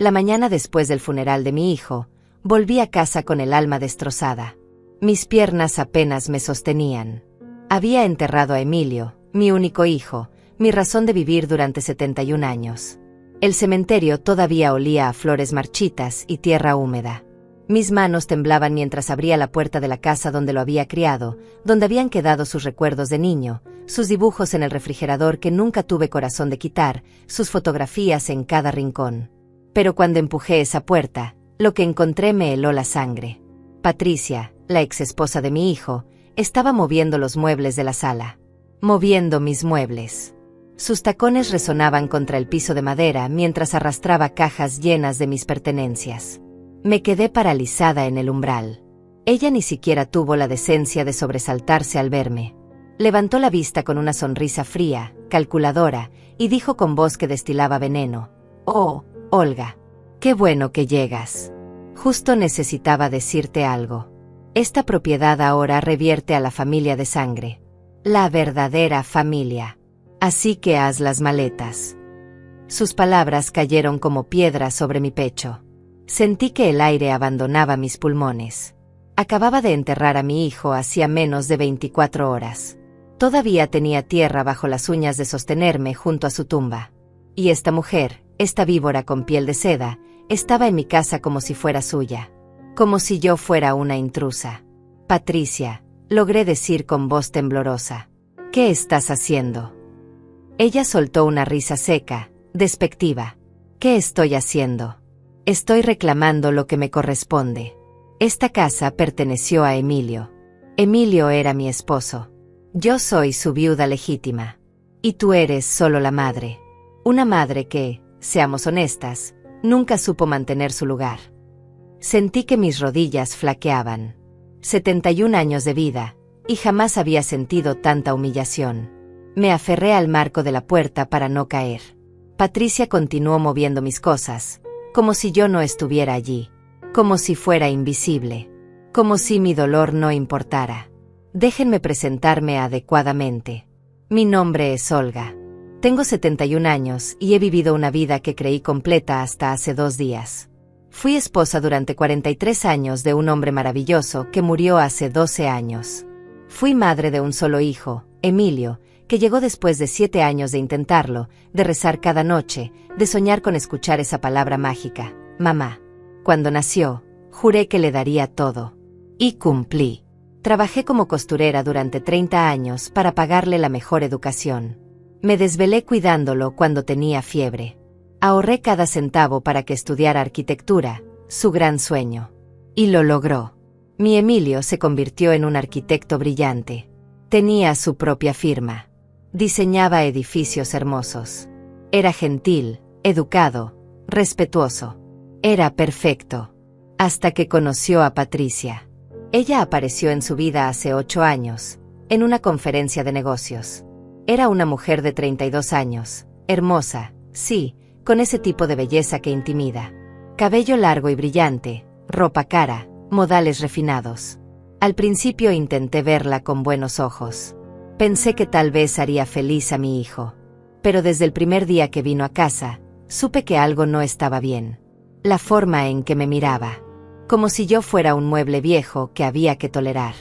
La mañana después del funeral de mi hijo, volví a casa con el alma destrozada. Mis piernas apenas me sostenían. Había enterrado a Emilio, mi único hijo, mi razón de vivir durante 71 años. El cementerio todavía olía a flores marchitas y tierra húmeda. Mis manos temblaban mientras abría la puerta de la casa donde lo había criado, donde habían quedado sus recuerdos de niño, sus dibujos en el refrigerador que nunca tuve corazón de quitar, sus fotografías en cada rincón. Pero cuando empujé esa puerta, lo que encontré me heló la sangre. Patricia, la exesposa de mi hijo, estaba moviendo los muebles de la sala. Moviendo mis muebles. Sus tacones resonaban contra el piso de madera mientras arrastraba cajas llenas de mis pertenencias. Me quedé paralizada en el umbral. Ella ni siquiera tuvo la decencia de sobresaltarse al verme. Levantó la vista con una sonrisa fría, calculadora, y dijo con voz que destilaba veneno: «Oh, Olga, qué bueno que llegas. Justo necesitaba decirte algo. Esta propiedad ahora revierte a la familia de sangre. La verdadera familia. Así que haz las maletas». Sus palabras cayeron como piedras sobre mi pecho. Sentí que el aire abandonaba mis pulmones. Acababa de enterrar a mi hijo hacía menos de 24 horas. Todavía tenía tierra bajo las uñas de sostenerme junto a su tumba. Y esta mujer, esta víbora con piel de seda, estaba en mi casa como si fuera suya. Como si yo fuera una intrusa. «Patricia», logré decir con voz temblorosa. «¿Qué estás haciendo?» Ella soltó una risa seca, despectiva. «¿Qué estoy haciendo? Estoy reclamando lo que me corresponde. Esta casa perteneció a Emilio. Emilio era mi esposo. Yo soy su viuda legítima. Y tú eres solo la madre. Una madre que, seamos honestas, nunca supo mantener su lugar». Sentí que mis rodillas flaqueaban. 71 años de vida, y jamás había sentido tanta humillación. Me aferré al marco de la puerta para no caer. Patricia continuó moviendo mis cosas, como si yo no estuviera allí, como si fuera invisible, como si mi dolor no importara. Déjenme presentarme adecuadamente. Mi nombre es Olga. Tengo 71 años y he vivido una vida que creí completa hasta hace 2 días. Fui esposa durante 43 años de un hombre maravilloso que murió hace 12 años. Fui madre de un solo hijo, Emilio, que llegó después de 7 años de intentarlo, de rezar cada noche, de soñar con escuchar esa palabra mágica, mamá. Cuando nació, juré que le daría todo. Y cumplí. Trabajé como costurera durante 30 años para pagarle la mejor educación. Me desvelé cuidándolo cuando tenía fiebre. Ahorré cada centavo para que estudiara arquitectura, su gran sueño. Y lo logró. Mi Emilio se convirtió en un arquitecto brillante. Tenía su propia firma. Diseñaba edificios hermosos. Era gentil, educado, respetuoso. Era perfecto. Hasta que conoció a Patricia. Ella apareció en su vida hace 8 años, en una conferencia de negocios. Era una mujer de 32 años, hermosa, sí, con ese tipo de belleza que intimida. Cabello largo y brillante, ropa cara, modales refinados. Al principio intenté verla con buenos ojos. Pensé que tal vez haría feliz a mi hijo. Pero desde el primer día que vino a casa, supe que algo no estaba bien. La forma en que me miraba. Como si yo fuera un mueble viejo que había que tolerar.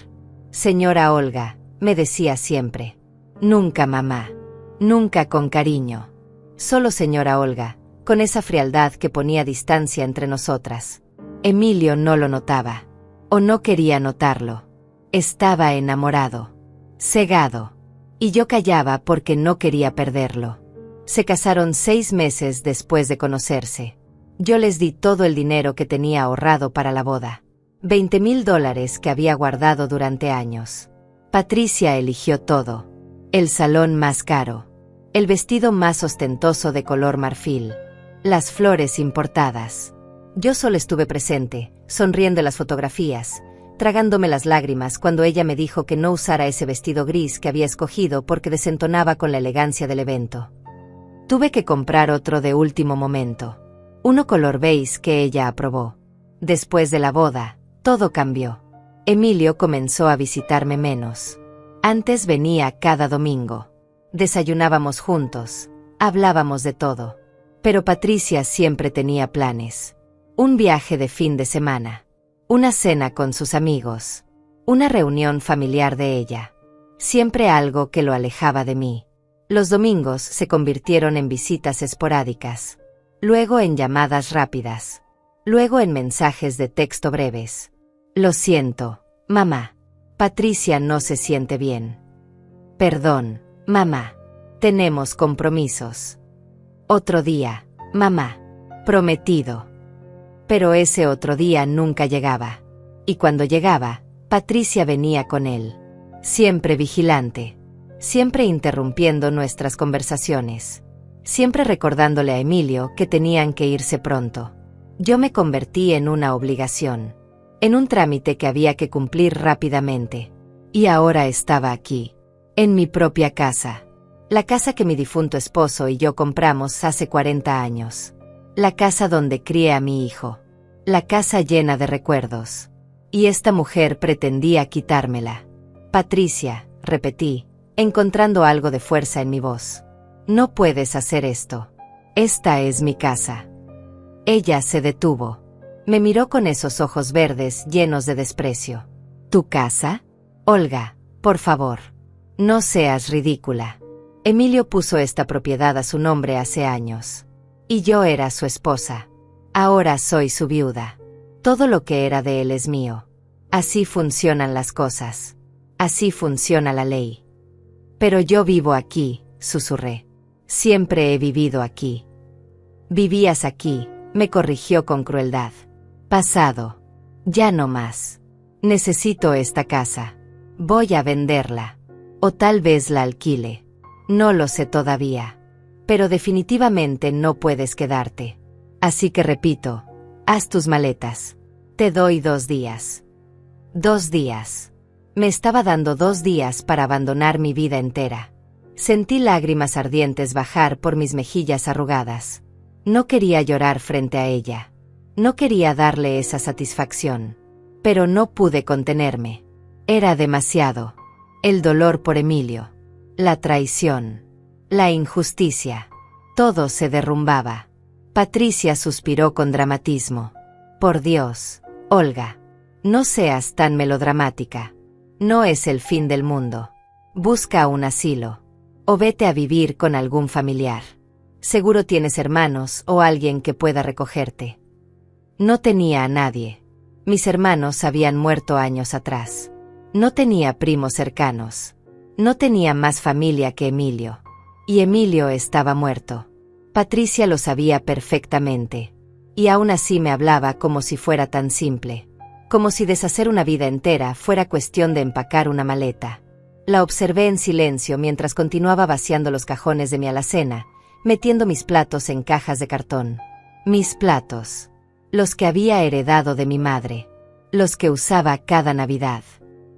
«Señora Olga», me decía siempre. Nunca mamá. Nunca con cariño. Solo señora Olga, con esa frialdad que ponía distancia entre nosotras. Emilio no lo notaba. O no quería notarlo. Estaba enamorado. Cegado. Y yo callaba porque no quería perderlo. Se casaron 6 meses después de conocerse. Yo les di todo el dinero que tenía ahorrado para la boda. $20,000 que había guardado durante años. Patricia eligió todo. El salón más caro. El vestido más ostentoso de color marfil. Las flores importadas. Yo solo estuve presente, sonriendo en las fotografías, tragándome las lágrimas cuando ella me dijo que no usara ese vestido gris que había escogido porque desentonaba con la elegancia del evento. Tuve que comprar otro de último momento. Uno color beige que ella aprobó. Después de la boda, todo cambió. Emilio comenzó a visitarme menos. Antes venía cada domingo. Desayunábamos juntos, hablábamos de todo. Pero Patricia siempre tenía planes. Un viaje de fin de semana. Una cena con sus amigos. Una reunión familiar de ella. Siempre algo que lo alejaba de mí. Los domingos se convirtieron en visitas esporádicas. Luego en llamadas rápidas. Luego en mensajes de texto breves. Lo siento, mamá. Patricia no se siente bien. Perdón, mamá. Tenemos compromisos. Otro día, mamá. Prometido. Pero ese otro día nunca llegaba. Y cuando llegaba, Patricia venía con él. Siempre vigilante. Siempre interrumpiendo nuestras conversaciones. Siempre recordándole a Emilio que tenían que irse pronto. Yo me convertí en una obligación. En un trámite que había que cumplir rápidamente. Y ahora estaba aquí. En mi propia casa. La casa que mi difunto esposo y yo compramos hace 40 años. La casa donde crié a mi hijo. La casa llena de recuerdos. Y esta mujer pretendía quitármela. Patricia, repetí, encontrando algo de fuerza en mi voz. No puedes hacer esto. Esta es mi casa. Ella se detuvo. Me miró con esos ojos verdes llenos de desprecio. ¿Tu casa? Olga, por favor. No seas ridícula. Emilio puso esta propiedad a su nombre hace años. Y yo era su esposa. Ahora soy su viuda. Todo lo que era de él es mío. Así funcionan las cosas. Así funciona la ley. Pero yo vivo aquí, susurré. Siempre he vivido aquí. Vivías aquí, me corrigió con crueldad. Pasado. Ya no más. Necesito esta casa. Voy a venderla. O tal vez la alquile. No lo sé todavía. Pero definitivamente no puedes quedarte. Así que repito, haz tus maletas. Te doy 2 días. 2 días. Me estaba dando 2 días para abandonar mi vida entera. Sentí lágrimas ardientes bajar por mis mejillas arrugadas. No quería llorar frente a ella. No quería darle esa satisfacción. Pero no pude contenerme. Era demasiado. El dolor por Emilio. La traición. La injusticia. Todo se derrumbaba. Patricia suspiró con dramatismo. Por Dios, Olga. No seas tan melodramática. No es el fin del mundo. Busca un asilo. O vete a vivir con algún familiar. Seguro tienes hermanos o alguien que pueda recogerte. No tenía a nadie. Mis hermanos habían muerto años atrás. No tenía primos cercanos. No tenía más familia que Emilio. Y Emilio estaba muerto. Patricia lo sabía perfectamente. Y aún así me hablaba como si fuera tan simple. Como si deshacer una vida entera fuera cuestión de empacar una maleta. La observé en silencio mientras continuaba vaciando los cajones de mi alacena, metiendo mis platos en cajas de cartón. Mis platos. Los que había heredado de mi madre. Los que usaba cada Navidad.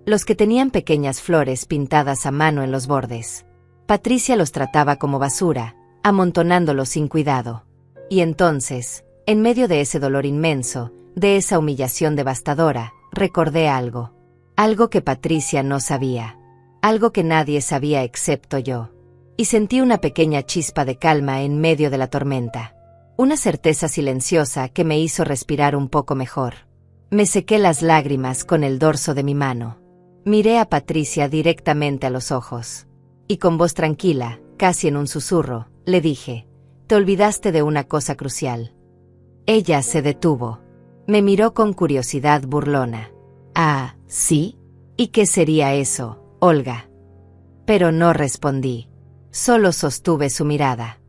Los que tenían pequeñas flores pintadas a mano en los bordes. Patricia los trataba como basura, amontonándolos sin cuidado. Y entonces, en medio de ese dolor inmenso, de esa humillación devastadora, recordé algo. Algo que Patricia no sabía. Algo que nadie sabía excepto yo. Y sentí una pequeña chispa de calma en medio de la tormenta. Una certeza silenciosa que me hizo respirar un poco mejor. Me sequé las lágrimas con el dorso de mi mano. Miré a Patricia directamente a los ojos. Y con voz tranquila, casi en un susurro, le dije, te olvidaste de una cosa crucial. Ella se detuvo. Me miró con curiosidad burlona. Ah, ¿sí? ¿Y qué sería eso, Olga? Pero no respondí. Solo sostuve su mirada.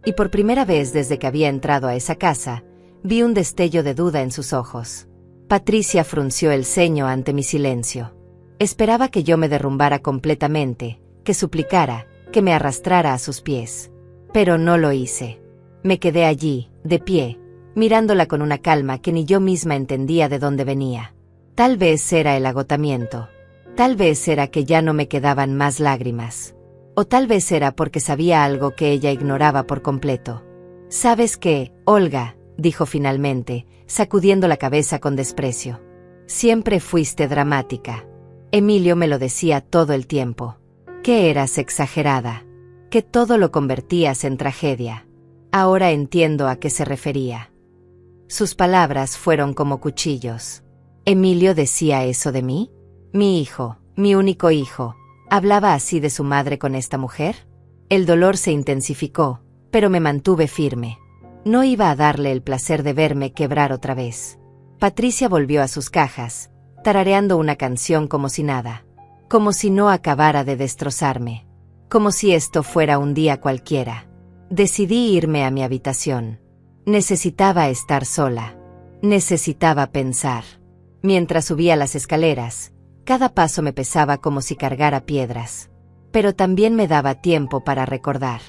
Y por primera vez desde que había entrado a esa casa, vi un destello de duda en sus ojos. Patricia frunció el ceño ante mi silencio. Esperaba que yo me derrumbara completamente, que suplicara, que me arrastrara a sus pies. Pero no lo hice. Me quedé allí, de pie, mirándola con una calma que ni yo misma entendía de dónde venía. Tal vez era el agotamiento. Tal vez era que ya no me quedaban más lágrimas. O tal vez era porque sabía algo que ella ignoraba por completo. ¿Sabes qué, Olga?, dijo finalmente, sacudiendo la cabeza con desprecio. Siempre fuiste dramática. Emilio me lo decía todo el tiempo. Que eras exagerada. Que todo lo convertías en tragedia. Ahora entiendo a qué se refería. Sus palabras fueron como cuchillos. ¿Emilio decía eso de mí? Mi hijo, mi único hijo, ¿hablaba así de su madre con esta mujer? El dolor se intensificó, pero me mantuve firme. No iba a darle el placer de verme quebrar otra vez. Patricia volvió a sus cajas, tarareando una canción como si nada. Como si no acabara de destrozarme. Como si esto fuera un día cualquiera. Decidí irme a mi habitación. Necesitaba estar sola. Necesitaba pensar. Mientras subía las escaleras, cada paso me pesaba como si cargara piedras. Pero también me daba tiempo para recordar.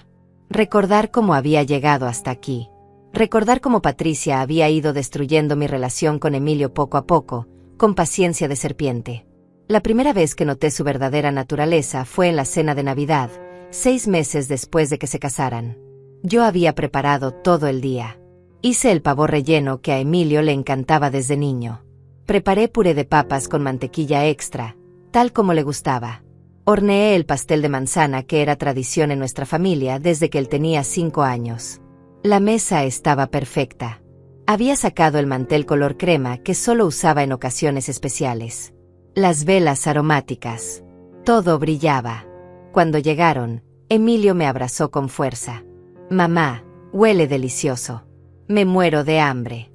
Recordar cómo había llegado hasta aquí. Recordar cómo Patricia había ido destruyendo mi relación con Emilio poco a poco, con paciencia de serpiente. La primera vez que noté su verdadera naturaleza fue en la cena de Navidad, 6 meses después de que se casaran. Yo había preparado todo el día. Hice el pavo relleno que a Emilio le encantaba desde niño. Preparé puré de papas con mantequilla extra, tal como le gustaba. Horneé el pastel de manzana que era tradición en nuestra familia desde que él tenía 5 años. La mesa estaba perfecta. Había sacado el mantel color crema que solo usaba en ocasiones especiales. Las velas aromáticas. Todo brillaba. Cuando llegaron, Emilio me abrazó con fuerza. Mamá, huele delicioso. Me muero de hambre.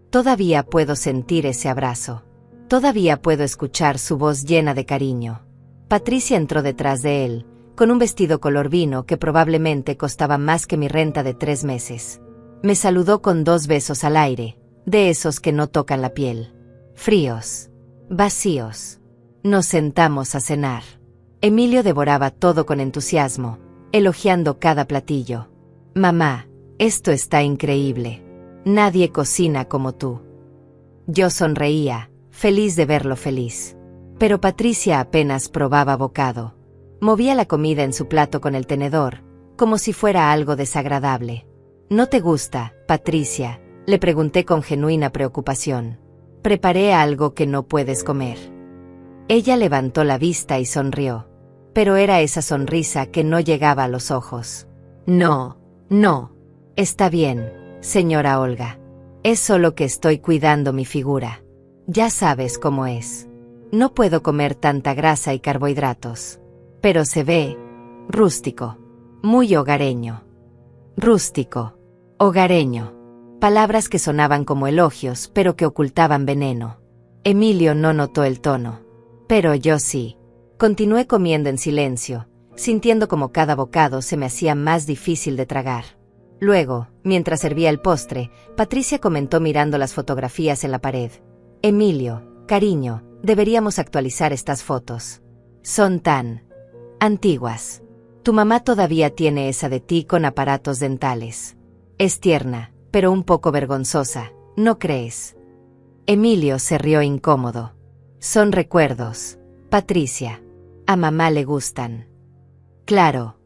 Todavía puedo sentir ese abrazo. Todavía puedo escuchar su voz llena de cariño. Patricia entró detrás de él, con un vestido color vino que probablemente costaba más que mi renta de 3 meses. Me saludó con 2 besos al aire, de esos que no tocan la piel. Fríos. Vacíos. Nos sentamos a cenar. Emilio devoraba todo con entusiasmo, elogiando cada platillo. Mamá, esto está increíble. Nadie cocina como tú. Yo sonreía, feliz de verlo feliz. Pero Patricia apenas probaba bocado. Movía la comida en su plato con el tenedor, como si fuera algo desagradable. ¿No te gusta, Patricia?, le pregunté con genuina preocupación. Preparé algo que no puedes comer. Ella levantó la vista y sonrió. Pero era esa sonrisa que no llegaba a los ojos. No. Está bien, señora Olga. Es solo que estoy cuidando mi figura. Ya sabes cómo es. No puedo comer tanta grasa y carbohidratos. Pero se ve rústico, muy hogareño. Rústico, hogareño. Palabras que sonaban como elogios, pero que ocultaban veneno. Emilio no notó el tono. Pero yo sí. Continué comiendo en silencio, sintiendo como cada bocado se me hacía más difícil de tragar. Luego, mientras servía el postre, Patricia comentó mirando las fotografías en la pared. Emilio, cariño, deberíamos actualizar estas fotos. Son tan antiguas. Tu mamá todavía tiene esa de ti con aparatos dentales. Es tierna, pero un poco vergonzosa, ¿no crees? Emilio se rió incómodo. Son recuerdos, Patricia. A mamá le gustan. Claro.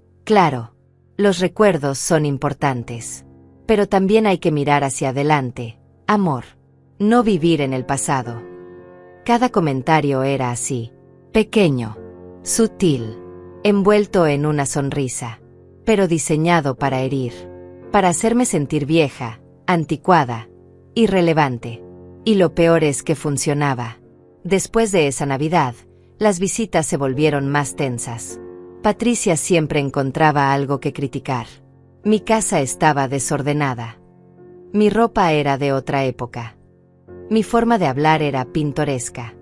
Los recuerdos son importantes. Pero también hay que mirar hacia adelante, amor. No vivir en el pasado. Cada comentario era así. Pequeño. Sutil. Envuelto en una sonrisa. Pero diseñado para herir. Para hacerme sentir vieja, anticuada, irrelevante. Y lo peor es que funcionaba. Después de esa Navidad, las visitas se volvieron más tensas. Patricia siempre encontraba algo que criticar. Mi casa estaba desordenada. Mi ropa era de otra época. Mi forma de hablar era pintoresca.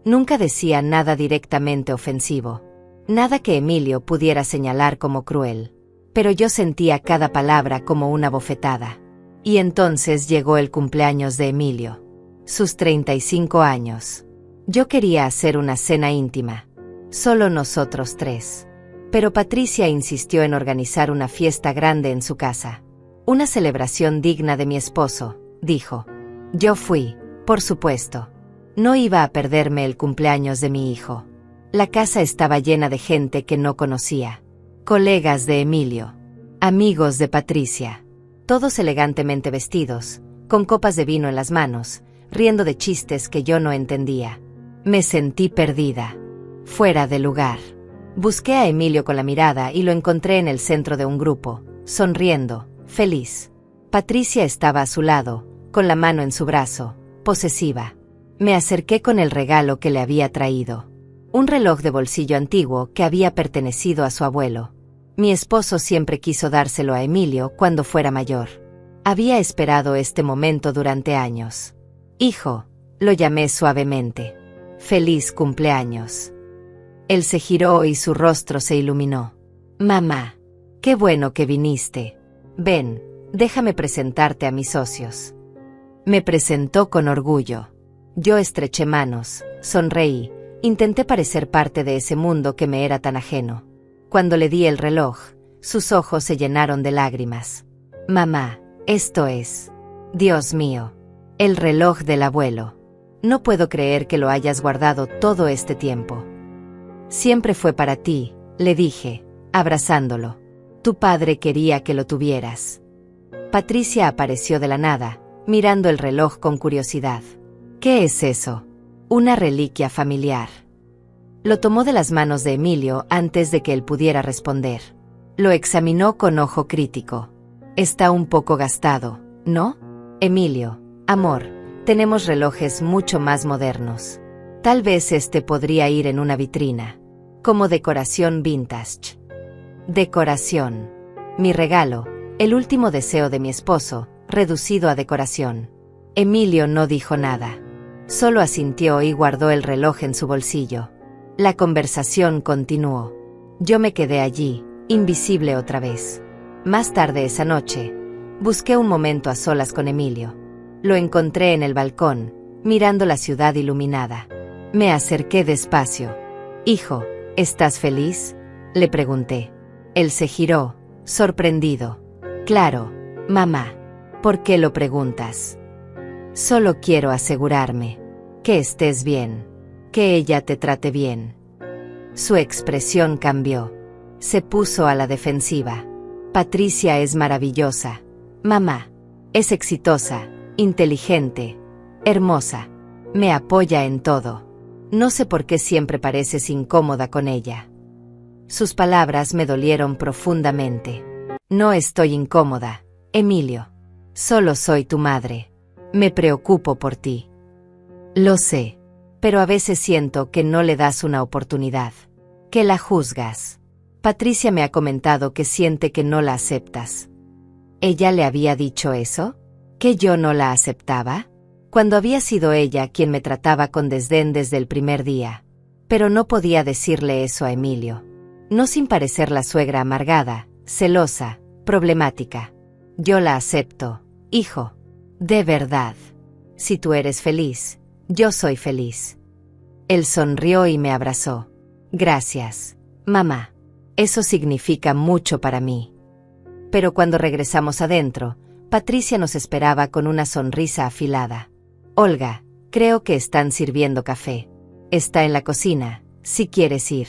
Nunca decía nada directamente ofensivo. Nada que Emilio pudiera señalar como cruel. Pero yo sentía cada palabra como una bofetada. Y entonces llegó el cumpleaños de Emilio. Sus 35 años. Yo quería hacer una cena íntima. Solo nosotros 3. Pero Patricia insistió en organizar una fiesta grande en su casa. Una celebración digna de mi esposo, dijo. Yo fui, por supuesto. No iba a perderme el cumpleaños de mi hijo. La casa estaba llena de gente que no conocía. Colegas de Emilio. Amigos de Patricia. Todos elegantemente vestidos, con copas de vino en las manos, riendo de chistes que yo no entendía. Me sentí perdida. Fuera de lugar. Busqué a Emilio con la mirada y lo encontré en el centro de un grupo, sonriendo, feliz. Patricia estaba a su lado, con la mano en su brazo, posesiva. Me acerqué con el regalo que le había traído. Un reloj de bolsillo antiguo que había pertenecido a su abuelo. Mi esposo siempre quiso dárselo a Emilio cuando fuera mayor. Había esperado este momento durante años. Hijo, lo llamé suavemente. Feliz cumpleaños. Él se giró y su rostro se iluminó. Mamá, qué bueno que viniste. Ven, déjame presentarte a mis socios. Me presentó con orgullo. Yo estreché manos, sonreí, intenté parecer parte de ese mundo que me era tan ajeno. Cuando le di el reloj, sus ojos se llenaron de lágrimas. Mamá, esto es... Dios mío, el reloj del abuelo. No puedo creer que lo hayas guardado todo este tiempo. Siempre fue para ti, le dije, abrazándolo. Tu padre quería que lo tuvieras. Patricia apareció de la nada, mirando el reloj con curiosidad. ¿Qué es eso? Una reliquia familiar. Lo tomó de las manos de Emilio antes de que él pudiera responder. Lo examinó con ojo crítico. Está un poco gastado, ¿no? Emilio, amor, tenemos relojes mucho más modernos. Tal vez este podría ir en una vitrina. Como decoración vintage. Decoración. Mi regalo, el último deseo de mi esposo, reducido a decoración. Emilio no dijo nada. Solo asintió y guardó el reloj en su bolsillo. La conversación continuó. Yo me quedé allí, invisible otra vez. Más tarde esa noche, busqué un momento a solas con Emilio. Lo encontré en el balcón, mirando la ciudad iluminada. Me acerqué despacio. Hijo, ¿estás feliz?, le pregunté. Él se giró, sorprendido. Claro, mamá. ¿Por qué lo preguntas? Solo quiero asegurarme. Que estés bien. Que ella te trate bien. Su expresión cambió. Se puso a la defensiva. Patricia es maravillosa. Mamá. Es exitosa, inteligente, hermosa. Me apoya en todo. No sé por qué siempre pareces incómoda con ella. Sus palabras me dolieron profundamente. No estoy incómoda, Emilio. Solo soy tu madre. Me preocupo por ti. Lo sé, pero a veces siento que no le das una oportunidad. Que la juzgas. Patricia me ha comentado que siente que no la aceptas. ¿Ella le había dicho eso? ¿Que yo no la aceptaba? Cuando había sido ella quien me trataba con desdén desde el primer día. Pero no podía decirle eso a Emilio. No sin parecer la suegra amargada, celosa, problemática. Yo la acepto, hijo. De verdad. Si tú eres feliz, yo soy feliz. Él sonrió y me abrazó. Gracias, mamá. Eso significa mucho para mí. Pero cuando regresamos adentro, Patricia nos esperaba con una sonrisa afilada. Olga, creo que están sirviendo café. Está en la cocina, si quieres ir.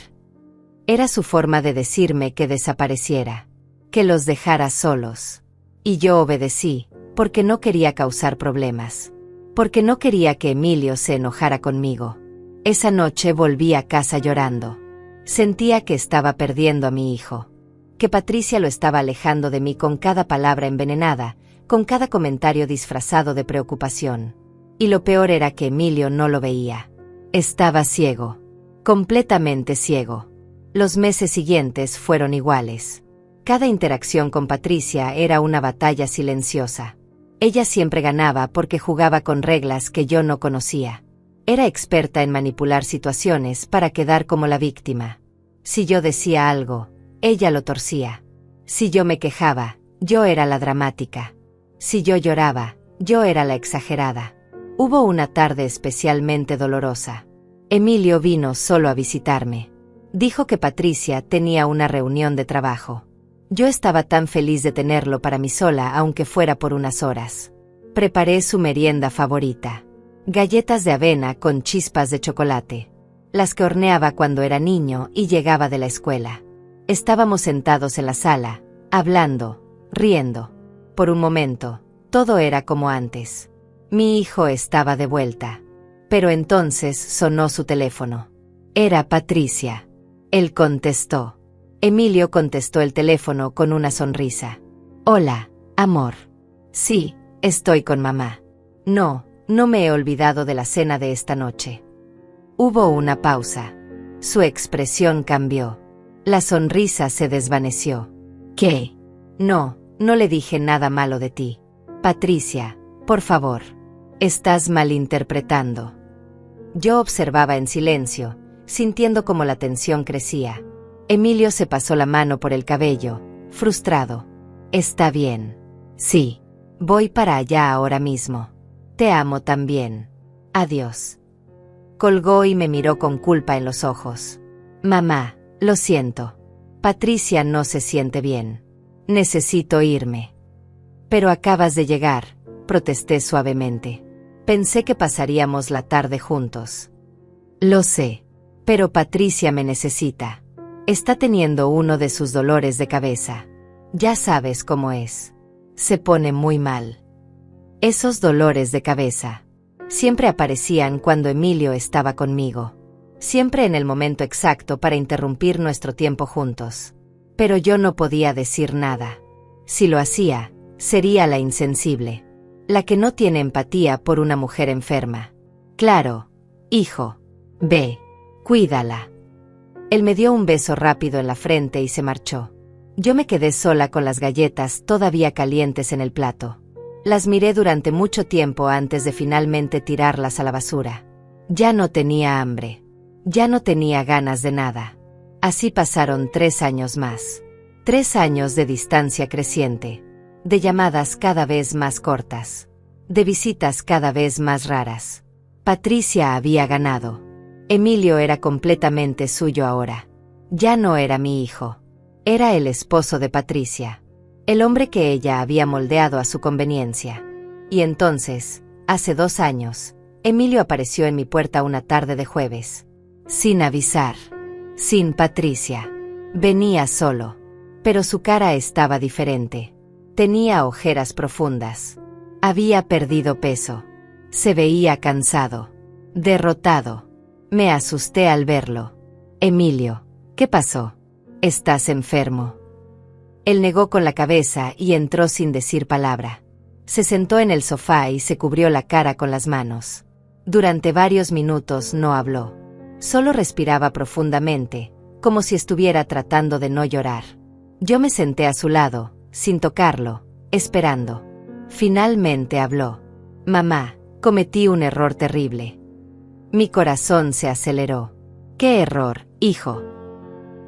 Era su forma de decirme que desapareciera, que los dejara solos. Y yo obedecí, porque no quería causar problemas. Porque no quería que Emilio se enojara conmigo. Esa noche volví a casa llorando. Sentía que estaba perdiendo a mi hijo. Que Patricia lo estaba alejando de mí con cada palabra envenenada, con cada comentario disfrazado de preocupación. Y lo peor era que Emilio no lo veía. Estaba ciego. Completamente ciego. Los meses siguientes fueron iguales. Cada interacción con Patricia era una batalla silenciosa. Ella siempre ganaba porque jugaba con reglas que yo no conocía. Era experta en manipular situaciones para quedar como la víctima. Si yo decía algo, ella lo torcía. Si yo me quejaba, yo era la dramática. Si yo lloraba, yo era la exagerada. Hubo una tarde especialmente dolorosa. Emilio vino solo a visitarme. Dijo que Patricia tenía una reunión de trabajo. Yo estaba tan feliz de tenerlo para mí sola, aunque fuera por unas horas. Preparé su merienda favorita. Galletas de avena con chispas de chocolate. Las que horneaba cuando era niño y llegaba de la escuela. Estábamos sentados en la sala, hablando, riendo. Por un momento, todo era como antes. Mi hijo estaba de vuelta. Pero entonces sonó su teléfono. Era Patricia. Él contestó. Emilio contestó el teléfono con una sonrisa. Hola, Amor. Sí, estoy con mamá. No, no me he olvidado de la cena de esta noche. Hubo una pausa. Su expresión cambió. La sonrisa se desvaneció. ¿Qué? No, no le dije nada malo de ti. Patricia, por favor. Estás malinterpretando. Yo observaba en silencio, sintiendo cómo la tensión crecía. Emilio se pasó la mano por el cabello, frustrado. Está bien. Sí. Voy para allá ahora mismo. Te amo también. Adiós. Colgó y me miró con culpa en los ojos. Mamá, lo siento. Patricia no se siente bien. Necesito irme. Pero acabas de llegar, protesté suavemente. Pensé que pasaríamos la tarde juntos. Lo sé. Pero Patricia me necesita. Está teniendo uno de sus dolores de cabeza. Ya sabes cómo es. Se pone muy mal. Esos dolores de cabeza siempre aparecían cuando Emilio estaba conmigo. Siempre en el momento exacto para interrumpir nuestro tiempo juntos. Pero yo no podía decir nada. Si lo hacía, sería la insensible. La que no tiene empatía por una mujer enferma. Claro, hijo. Ve. Cuídala. Él me dio un beso rápido en la frente y se marchó. Yo me quedé sola con las galletas todavía calientes en el plato. Las miré durante mucho tiempo antes de finalmente tirarlas a la basura. Ya no tenía hambre. Ya no tenía ganas de nada. Así pasaron 3 años más. 3 años de distancia creciente. De llamadas cada vez más cortas. De visitas cada vez más raras. Patricia había ganado. Emilio era completamente suyo ahora. Ya no era mi hijo. Era el esposo de Patricia. El hombre que ella había moldeado a su conveniencia. Y entonces, hace 2 años, Emilio apareció en mi puerta una tarde de jueves. Sin avisar. Sin Patricia. Venía solo. Pero su cara estaba diferente. Tenía ojeras profundas. Había perdido peso. Se veía cansado. Derrotado. Me asusté al verlo. Emilio, ¿qué pasó? ¿Estás enfermo? Él negó con la cabeza y entró sin decir palabra. Se sentó en el sofá y se cubrió la cara con las manos. Durante varios minutos no habló. Solo respiraba profundamente, como si estuviera tratando de no llorar. Yo me senté a su lado, sin tocarlo, esperando. Finalmente habló. Mamá, cometí un error terrible. Mi corazón se aceleró. ¿Qué error, hijo?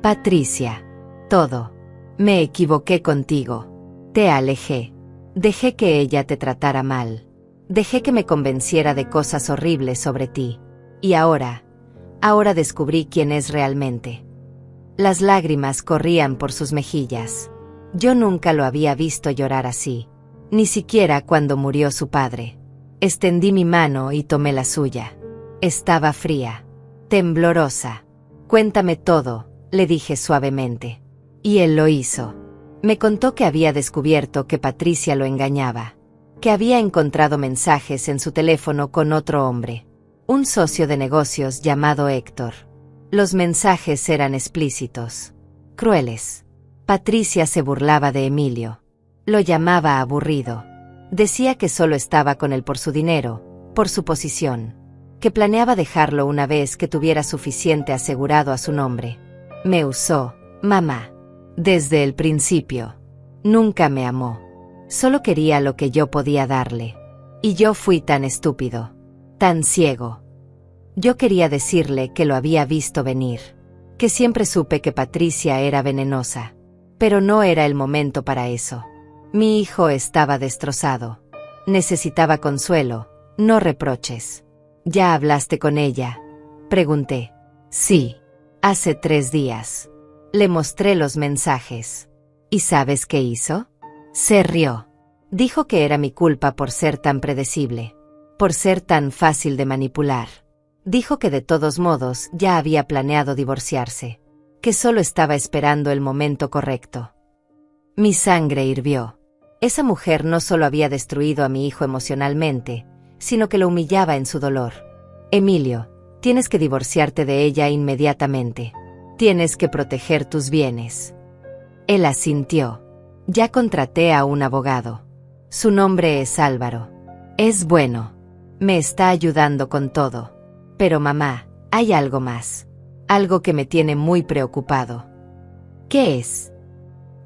Patricia. Todo. Me equivoqué contigo. Te alejé. Dejé que ella te tratara mal. Dejé que me convenciera de cosas horribles sobre ti. Y ahora descubrí quién es realmente. Las lágrimas corrían por sus mejillas. Yo nunca lo había visto llorar así. Ni siquiera cuando murió su padre. Extendí mi mano y tomé la suya. Estaba fría. Temblorosa. Cuéntame todo, le dije suavemente. Y él lo hizo. Me contó que había descubierto que Patricia lo engañaba. Que había encontrado mensajes en su teléfono con otro hombre. Un socio de negocios llamado Héctor. Los mensajes eran explícitos. Crueles. Patricia se burlaba de Emilio. Lo llamaba aburrido. Decía que solo estaba con él por su dinero, por su posición. Que planeaba dejarlo una vez que tuviera suficiente asegurado a su nombre. Me usó, mamá. Desde el principio. Nunca me amó. Solo quería lo que yo podía darle. Y yo fui tan estúpido. Tan ciego. Yo quería decirle que lo había visto venir. Que siempre supe que Patricia era venenosa. Pero no era el momento para eso. Mi hijo estaba destrozado. Necesitaba consuelo, no reproches. ¿Ya hablaste con ella? Pregunté. Sí. Hace 3 días. Le mostré los mensajes. ¿Y sabes qué hizo? Se rió. Dijo que era mi culpa por ser tan predecible. Por ser tan fácil de manipular. Dijo que de todos modos ya había planeado divorciarse. Que solo estaba esperando el momento correcto. Mi sangre hirvió. Esa mujer no solo había destruido a mi hijo emocionalmente, sino que lo humillaba en su dolor. Emilio, tienes que divorciarte de ella inmediatamente. Tienes que proteger tus bienes. Él asintió. Ya contraté a un abogado. Su nombre es Álvaro. Es bueno. Me está ayudando con todo. Pero mamá, hay algo más. Algo que me tiene muy preocupado. ¿Qué es?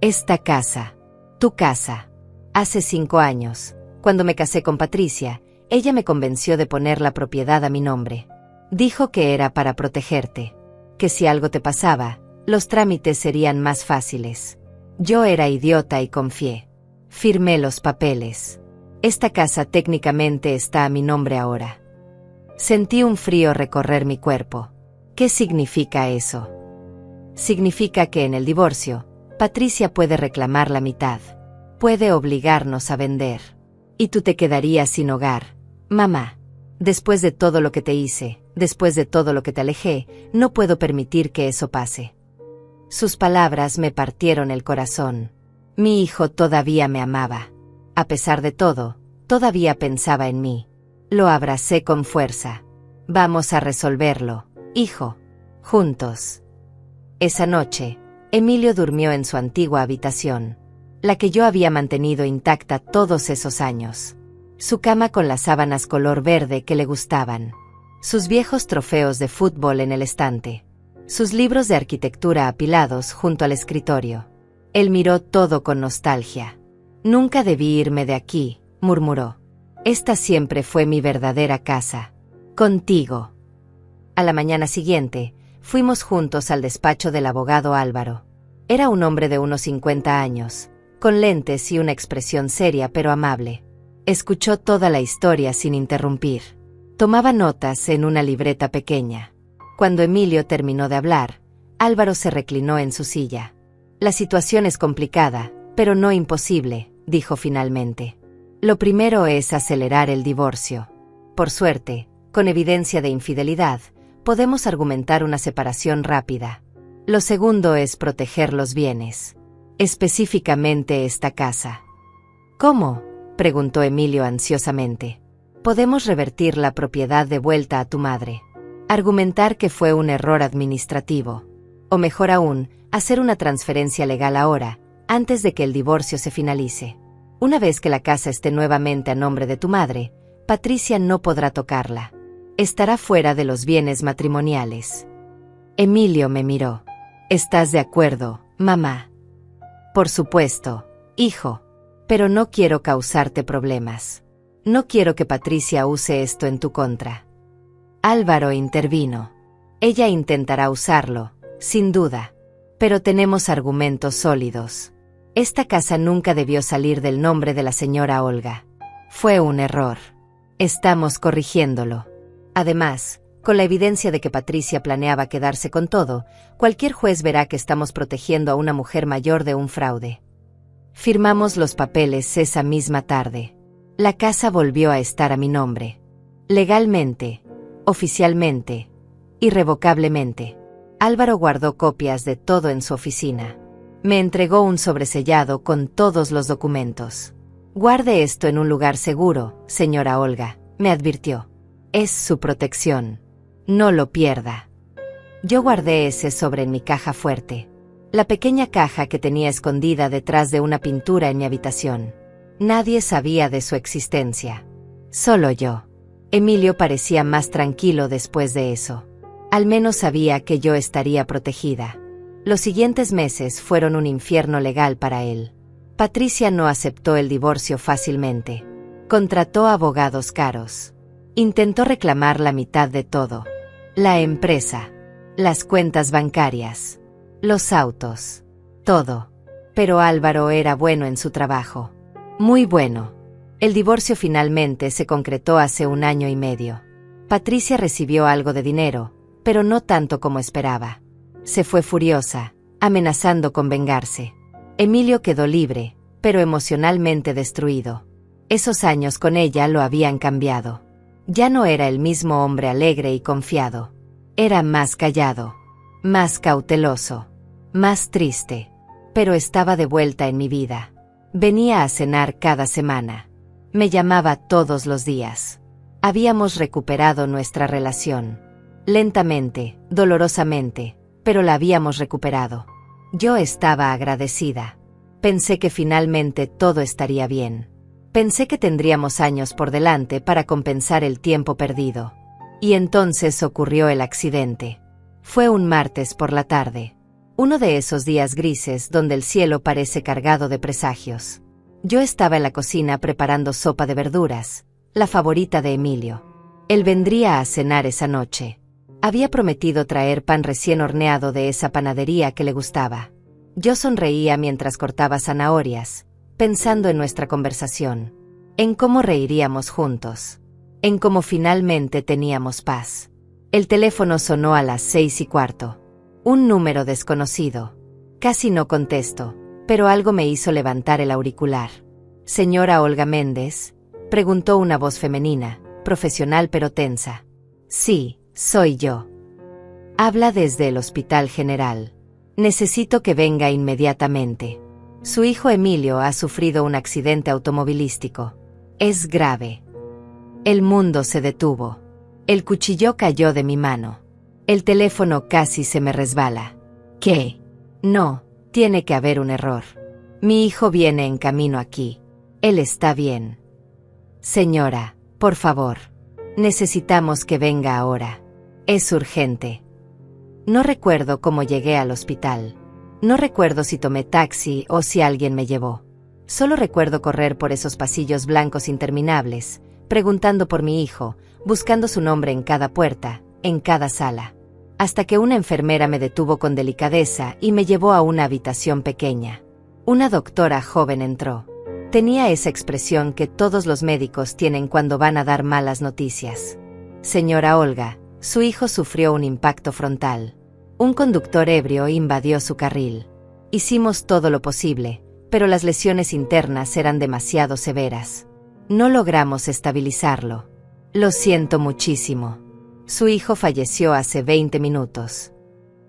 Esta casa. Tu casa. Hace 5 años, cuando me casé con Patricia, ella me convenció de poner la propiedad a mi nombre. Dijo que era para protegerte. Que si algo te pasaba, los trámites serían más fáciles. Yo era idiota y confié. Firmé los papeles. Esta casa técnicamente está a mi nombre ahora. Sentí un frío recorrer mi cuerpo. ¿Qué significa eso? Significa que en el divorcio, Patricia puede reclamar la mitad. Puede obligarnos a vender. Y tú te quedarías sin hogar. Mamá, después de todo lo que te hice, después de todo lo que te alejé, no puedo permitir que eso pase. Sus palabras me partieron el corazón. Mi hijo todavía me amaba. A pesar de todo, todavía pensaba en mí. Lo abracé con fuerza. Vamos a resolverlo, hijo. Juntos. Esa noche, Emilio durmió en su antigua habitación, la que yo había mantenido intacta todos esos años. Su cama con las sábanas color verde que le gustaban. Sus viejos trofeos de fútbol en el estante. Sus libros de arquitectura apilados junto al escritorio. Él miró todo con nostalgia. Nunca debí irme de aquí, murmuró. Esta siempre fue mi verdadera casa. Contigo. A la mañana siguiente, fuimos juntos al despacho del abogado Álvaro. Era un hombre de unos 50 años, con lentes y una expresión seria pero amable. Escuchó toda la historia sin interrumpir. Tomaba notas en una libreta pequeña. Cuando Emilio terminó de hablar, Álvaro se reclinó en su silla. La situación es complicada, pero no imposible, dijo finalmente. Lo primero es acelerar el divorcio. Por suerte, con evidencia de infidelidad, podemos argumentar una separación rápida. Lo segundo es proteger los bienes. Específicamente esta casa. ¿Cómo?, preguntó Emilio ansiosamente. Podemos revertir la propiedad de vuelta a tu madre. Argumentar que fue un error administrativo. O mejor aún, hacer una transferencia legal ahora, antes de que el divorcio se finalice. Una vez que la casa esté nuevamente a nombre de tu madre, Patricia no podrá tocarla. Estará fuera de los bienes matrimoniales. Emilio me miró. ¿Estás de acuerdo, mamá? Por supuesto, hijo. Pero no quiero causarte problemas. No quiero que Patricia use esto en tu contra. Álvaro intervino. Ella intentará usarlo, sin duda. Pero tenemos argumentos sólidos. Esta casa nunca debió salir del nombre de la señora Olga. Fue un error. Estamos corrigiéndolo. Además, con la evidencia de que Patricia planeaba quedarse con todo, cualquier juez verá que estamos protegiendo a una mujer mayor de un fraude. Firmamos los papeles esa misma tarde. La casa volvió a estar a mi nombre. Legalmente, oficialmente, irrevocablemente. Álvaro guardó copias de todo en su oficina. Me entregó un sobresellado con todos los documentos. Guarde esto en un lugar seguro, señora Olga, me advirtió. Es su protección. No lo pierda. Yo guardé ese sobre en mi caja fuerte. La pequeña caja que tenía escondida detrás de una pintura en mi habitación. Nadie sabía de su existencia. Solo yo. Emilio parecía más tranquilo después de eso. Al menos sabía que yo estaría protegida. Los siguientes meses fueron un infierno legal para él. Patricia no aceptó el divorcio fácilmente. Contrató abogados caros. Intentó reclamar la mitad de todo. La empresa, las cuentas bancarias, los autos, todo. Pero Álvaro era bueno en su trabajo. Muy bueno. El divorcio finalmente se concretó hace 1 año y medio. Patricia recibió algo de dinero, pero no tanto como esperaba. Se fue furiosa, amenazando con vengarse. Emilio quedó libre, pero emocionalmente destruido. Esos años con ella lo habían cambiado. Ya no era el mismo hombre alegre y confiado. Era más callado, más cauteloso, más triste. Pero estaba de vuelta en mi vida. Venía a cenar cada semana. Me llamaba todos los días. Habíamos recuperado nuestra relación. Lentamente, dolorosamente, pero la habíamos recuperado. Yo estaba agradecida. Pensé que finalmente todo estaría bien. Pensé que tendríamos años por delante para compensar el tiempo perdido. Y entonces ocurrió el accidente. Fue un martes por la tarde. Uno de esos días grises donde el cielo parece cargado de presagios. Yo estaba en la cocina preparando sopa de verduras, la favorita de Emilio. Él vendría a cenar esa noche. Había prometido traer pan recién horneado de esa panadería que le gustaba. Yo sonreía mientras cortaba zanahorias, pensando en nuestra conversación, en cómo reiríamos juntos, en cómo finalmente teníamos paz. El teléfono sonó a las 6:15. Un número desconocido. Casi no contesto, pero algo me hizo levantar el auricular. «¿Señora Olga Méndez?», preguntó una voz femenina, profesional pero tensa. «Sí, soy yo». «Habla desde el Hospital General. Necesito que venga inmediatamente. Su hijo Emilio ha sufrido un accidente automovilístico. Es grave». El mundo se detuvo. El cuchillo cayó de mi mano. El teléfono casi se me resbala. ¿Qué? No, tiene que haber un error. Mi hijo viene en camino aquí. Él está bien. Señora, por favor. Necesitamos que venga ahora. Es urgente. No recuerdo cómo llegué al hospital. No recuerdo si tomé taxi o si alguien me llevó. Solo recuerdo correr por esos pasillos blancos interminables, preguntando por mi hijo, buscando su nombre en cada puerta, en cada sala. Hasta que una enfermera me detuvo con delicadeza y me llevó a una habitación pequeña. Una doctora joven entró. Tenía esa expresión que todos los médicos tienen cuando van a dar malas noticias. «Señora Olga, su hijo sufrió un impacto frontal. Un conductor ebrio invadió su carril. Hicimos todo lo posible, pero las lesiones internas eran demasiado severas. No logramos estabilizarlo. Lo siento muchísimo. Su hijo falleció hace 20 minutos».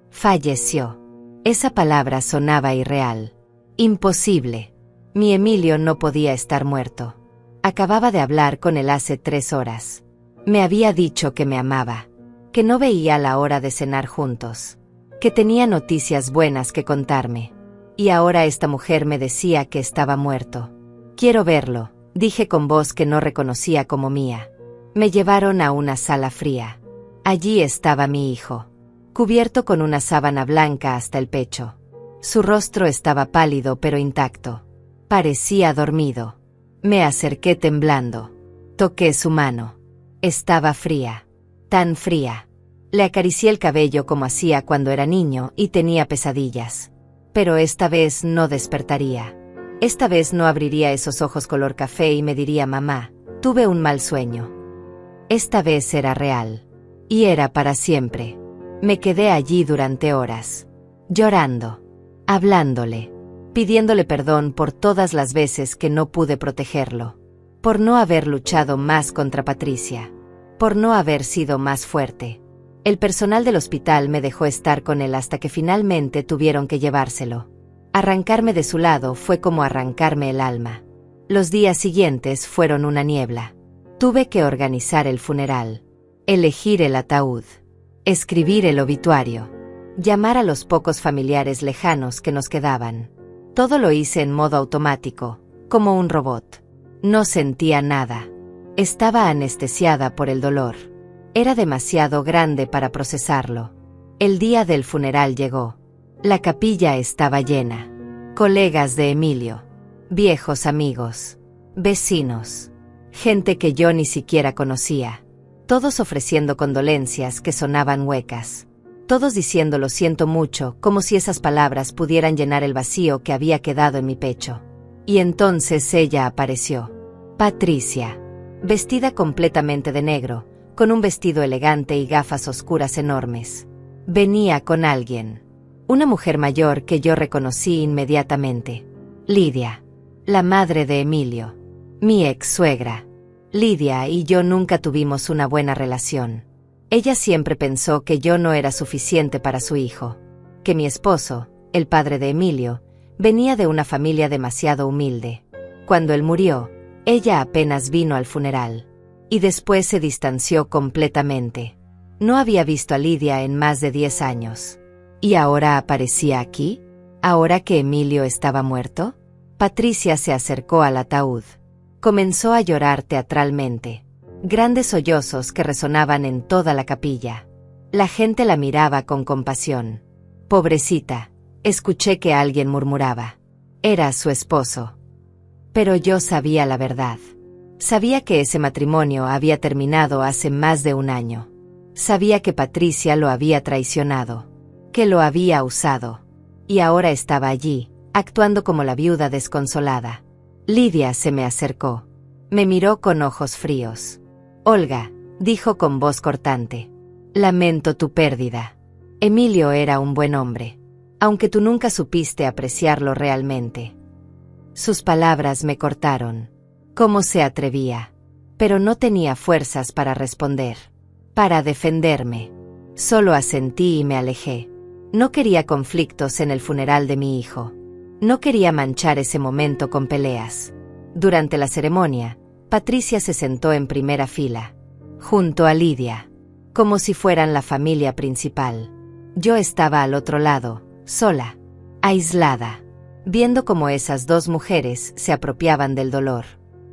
Falleció. Esa palabra sonaba irreal. Imposible. Mi Emilio no podía estar muerto. Acababa de hablar con él hace 3 horas. Me había dicho que me amaba, que no veía la hora de cenar juntos, que tenía noticias buenas que contarme. Y ahora esta mujer me decía que estaba muerto. «Quiero verlo», dije con voz que no reconocía como mía. Me llevaron a una sala fría. Allí estaba mi hijo, cubierto con una sábana blanca hasta el pecho. Su rostro estaba pálido pero intacto. Parecía dormido. Me acerqué temblando. Toqué su mano. Estaba fría. Tan fría. Le acaricié el cabello como hacía cuando era niño y tenía pesadillas. Pero esta vez no despertaría. Esta vez no abriría esos ojos color café y me diría: «Mamá, tuve un mal sueño». Esta vez era real. Y era para siempre. Me quedé allí durante horas, llorando, hablándole, pidiéndole perdón por todas las veces que no pude protegerlo, por no haber luchado más contra Patricia, por no haber sido más fuerte. El personal del hospital me dejó estar con él hasta que finalmente tuvieron que llevárselo. Arrancarme de su lado fue como arrancarme el alma. Los días siguientes fueron una niebla. Tuve que organizar el funeral, elegir el ataúd, escribir el obituario, llamar a los pocos familiares lejanos que nos quedaban. Todo lo hice en modo automático, como un robot. No sentía nada. Estaba anestesiada por el dolor. Era demasiado grande para procesarlo. El día del funeral llegó. La capilla estaba llena. Colegas de Emilio, viejos amigos, vecinos, gente que yo ni siquiera conocía. Todos ofreciendo condolencias que sonaban huecas. Todos diciendo «lo siento mucho», como si esas palabras pudieran llenar el vacío que había quedado en mi pecho. Y entonces ella apareció. Patricia, vestida completamente de negro, con un vestido elegante y gafas oscuras enormes. Venía con alguien. Una mujer mayor que yo reconocí inmediatamente. Lidia, la madre de Emilio. Mi ex-suegra. Lidia y yo nunca tuvimos una buena relación. Ella siempre pensó que yo no era suficiente para su hijo, que mi esposo, el padre de Emilio, venía de una familia demasiado humilde. Cuando él murió, ella apenas vino al funeral, y después se distanció completamente. No había visto a Lidia en más de 10 años. ¿Y ahora aparecía aquí? ¿Ahora que Emilio estaba muerto? Patricia se acercó al ataúd. Comenzó a llorar teatralmente. Grandes sollozos que resonaban en toda la capilla. La gente la miraba con compasión. Pobrecita, escuché que alguien murmuraba. Era su esposo. Pero yo sabía la verdad. Sabía que ese matrimonio había terminado hace más de un año. Sabía que Patricia lo había traicionado, que lo había usado. Y ahora estaba allí, actuando como la viuda desconsolada. Lidia se me acercó. Me miró con ojos fríos. Olga, dijo con voz cortante. Lamento tu pérdida. Emilio era un buen hombre, aunque tú nunca supiste apreciarlo realmente. Sus palabras me cortaron. ¿Cómo se atrevía? Pero no tenía fuerzas para responder, para defenderme. Solo asentí y me alejé. No quería conflictos en el funeral de mi hijo. No quería manchar ese momento con peleas. Durante la ceremonia, Patricia se sentó en primera fila, junto a Lidia, como si fueran la familia principal. Yo estaba al otro lado, sola, aislada, viendo cómo esas dos mujeres se apropiaban del dolor,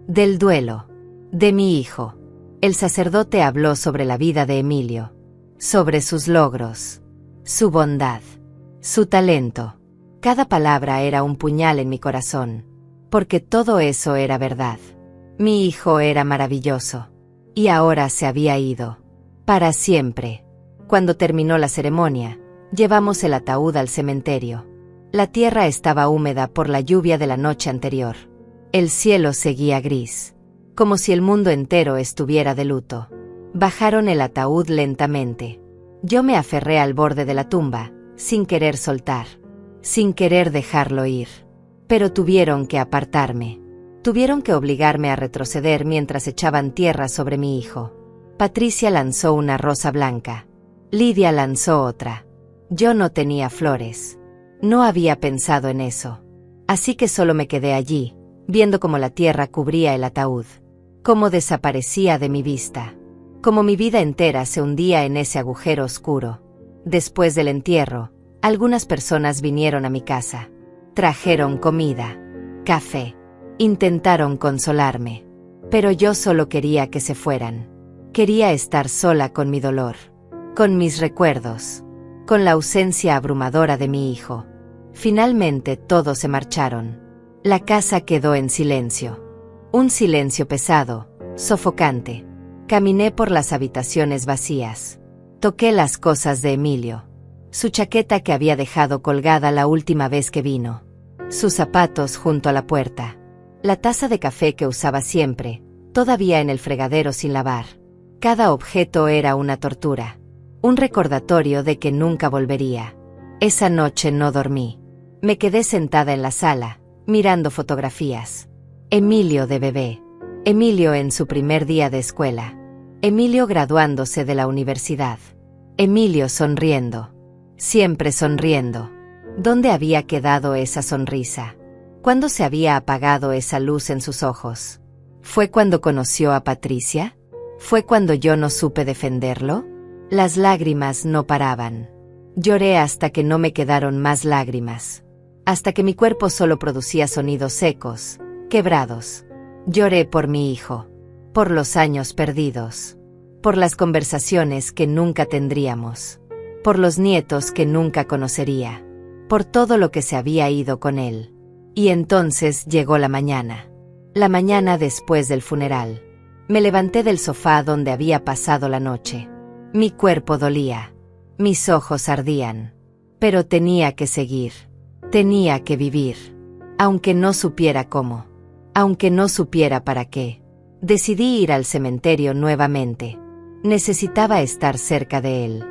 del duelo, de mi hijo. El sacerdote habló sobre la vida de Emilio, sobre sus logros, su bondad, su talento. Cada palabra era un puñal en mi corazón, porque todo eso era verdad. Mi hijo era maravilloso, y ahora se había ido, para siempre. Cuando terminó la ceremonia, llevamos el ataúd al cementerio. La tierra estaba húmeda por la lluvia de la noche anterior. El cielo seguía gris, como si el mundo entero estuviera de luto. Bajaron el ataúd lentamente. Yo me aferré al borde de la tumba, sin querer soltar, sin querer dejarlo ir. Pero tuvieron que apartarme. Tuvieron que obligarme a retroceder mientras echaban tierra sobre mi hijo. Patricia lanzó una rosa blanca. Lidia lanzó otra. Yo no tenía flores. No había pensado en eso. Así que solo me quedé allí, viendo cómo la tierra cubría el ataúd, cómo desaparecía de mi vista, cómo mi vida entera se hundía en ese agujero oscuro. Después del entierro, algunas personas vinieron a mi casa. Trajeron comida, café. Intentaron consolarme. Pero yo solo quería que se fueran. Quería estar sola con mi dolor, con mis recuerdos, con la ausencia abrumadora de mi hijo. Finalmente todos se marcharon. La casa quedó en silencio. Un silencio pesado, sofocante. Caminé por las habitaciones vacías. Toqué las cosas de Emilio. Su chaqueta que había dejado colgada la última vez que vino. Sus zapatos junto a la puerta. La taza de café que usaba siempre, todavía en el fregadero sin lavar. Cada objeto era una tortura. Un recordatorio de que nunca volvería. Esa noche no dormí. Me quedé sentada en la sala, mirando fotografías. Emilio de bebé. Emilio en su primer día de escuela. Emilio graduándose de la universidad. Emilio sonriendo. Siempre sonriendo. ¿Dónde había quedado esa sonrisa? ¿Cuándo se había apagado esa luz en sus ojos? ¿Fue cuando conoció a Patricia? ¿Fue cuando yo no supe defenderlo? Las lágrimas no paraban. Lloré hasta que no me quedaron más lágrimas. Hasta que mi cuerpo solo producía sonidos secos, quebrados. Lloré por mi hijo. Por los años perdidos. Por las conversaciones que nunca tendríamos. Por los nietos que nunca conocería. Por todo lo que se había ido con él. Y entonces llegó la mañana. La mañana después del funeral. Me levanté del sofá donde había pasado la noche. Mi cuerpo dolía. Mis ojos ardían. Pero tenía que seguir. Tenía que vivir. Aunque no supiera cómo. Aunque no supiera para qué. Decidí ir al cementerio nuevamente. Necesitaba estar cerca de él.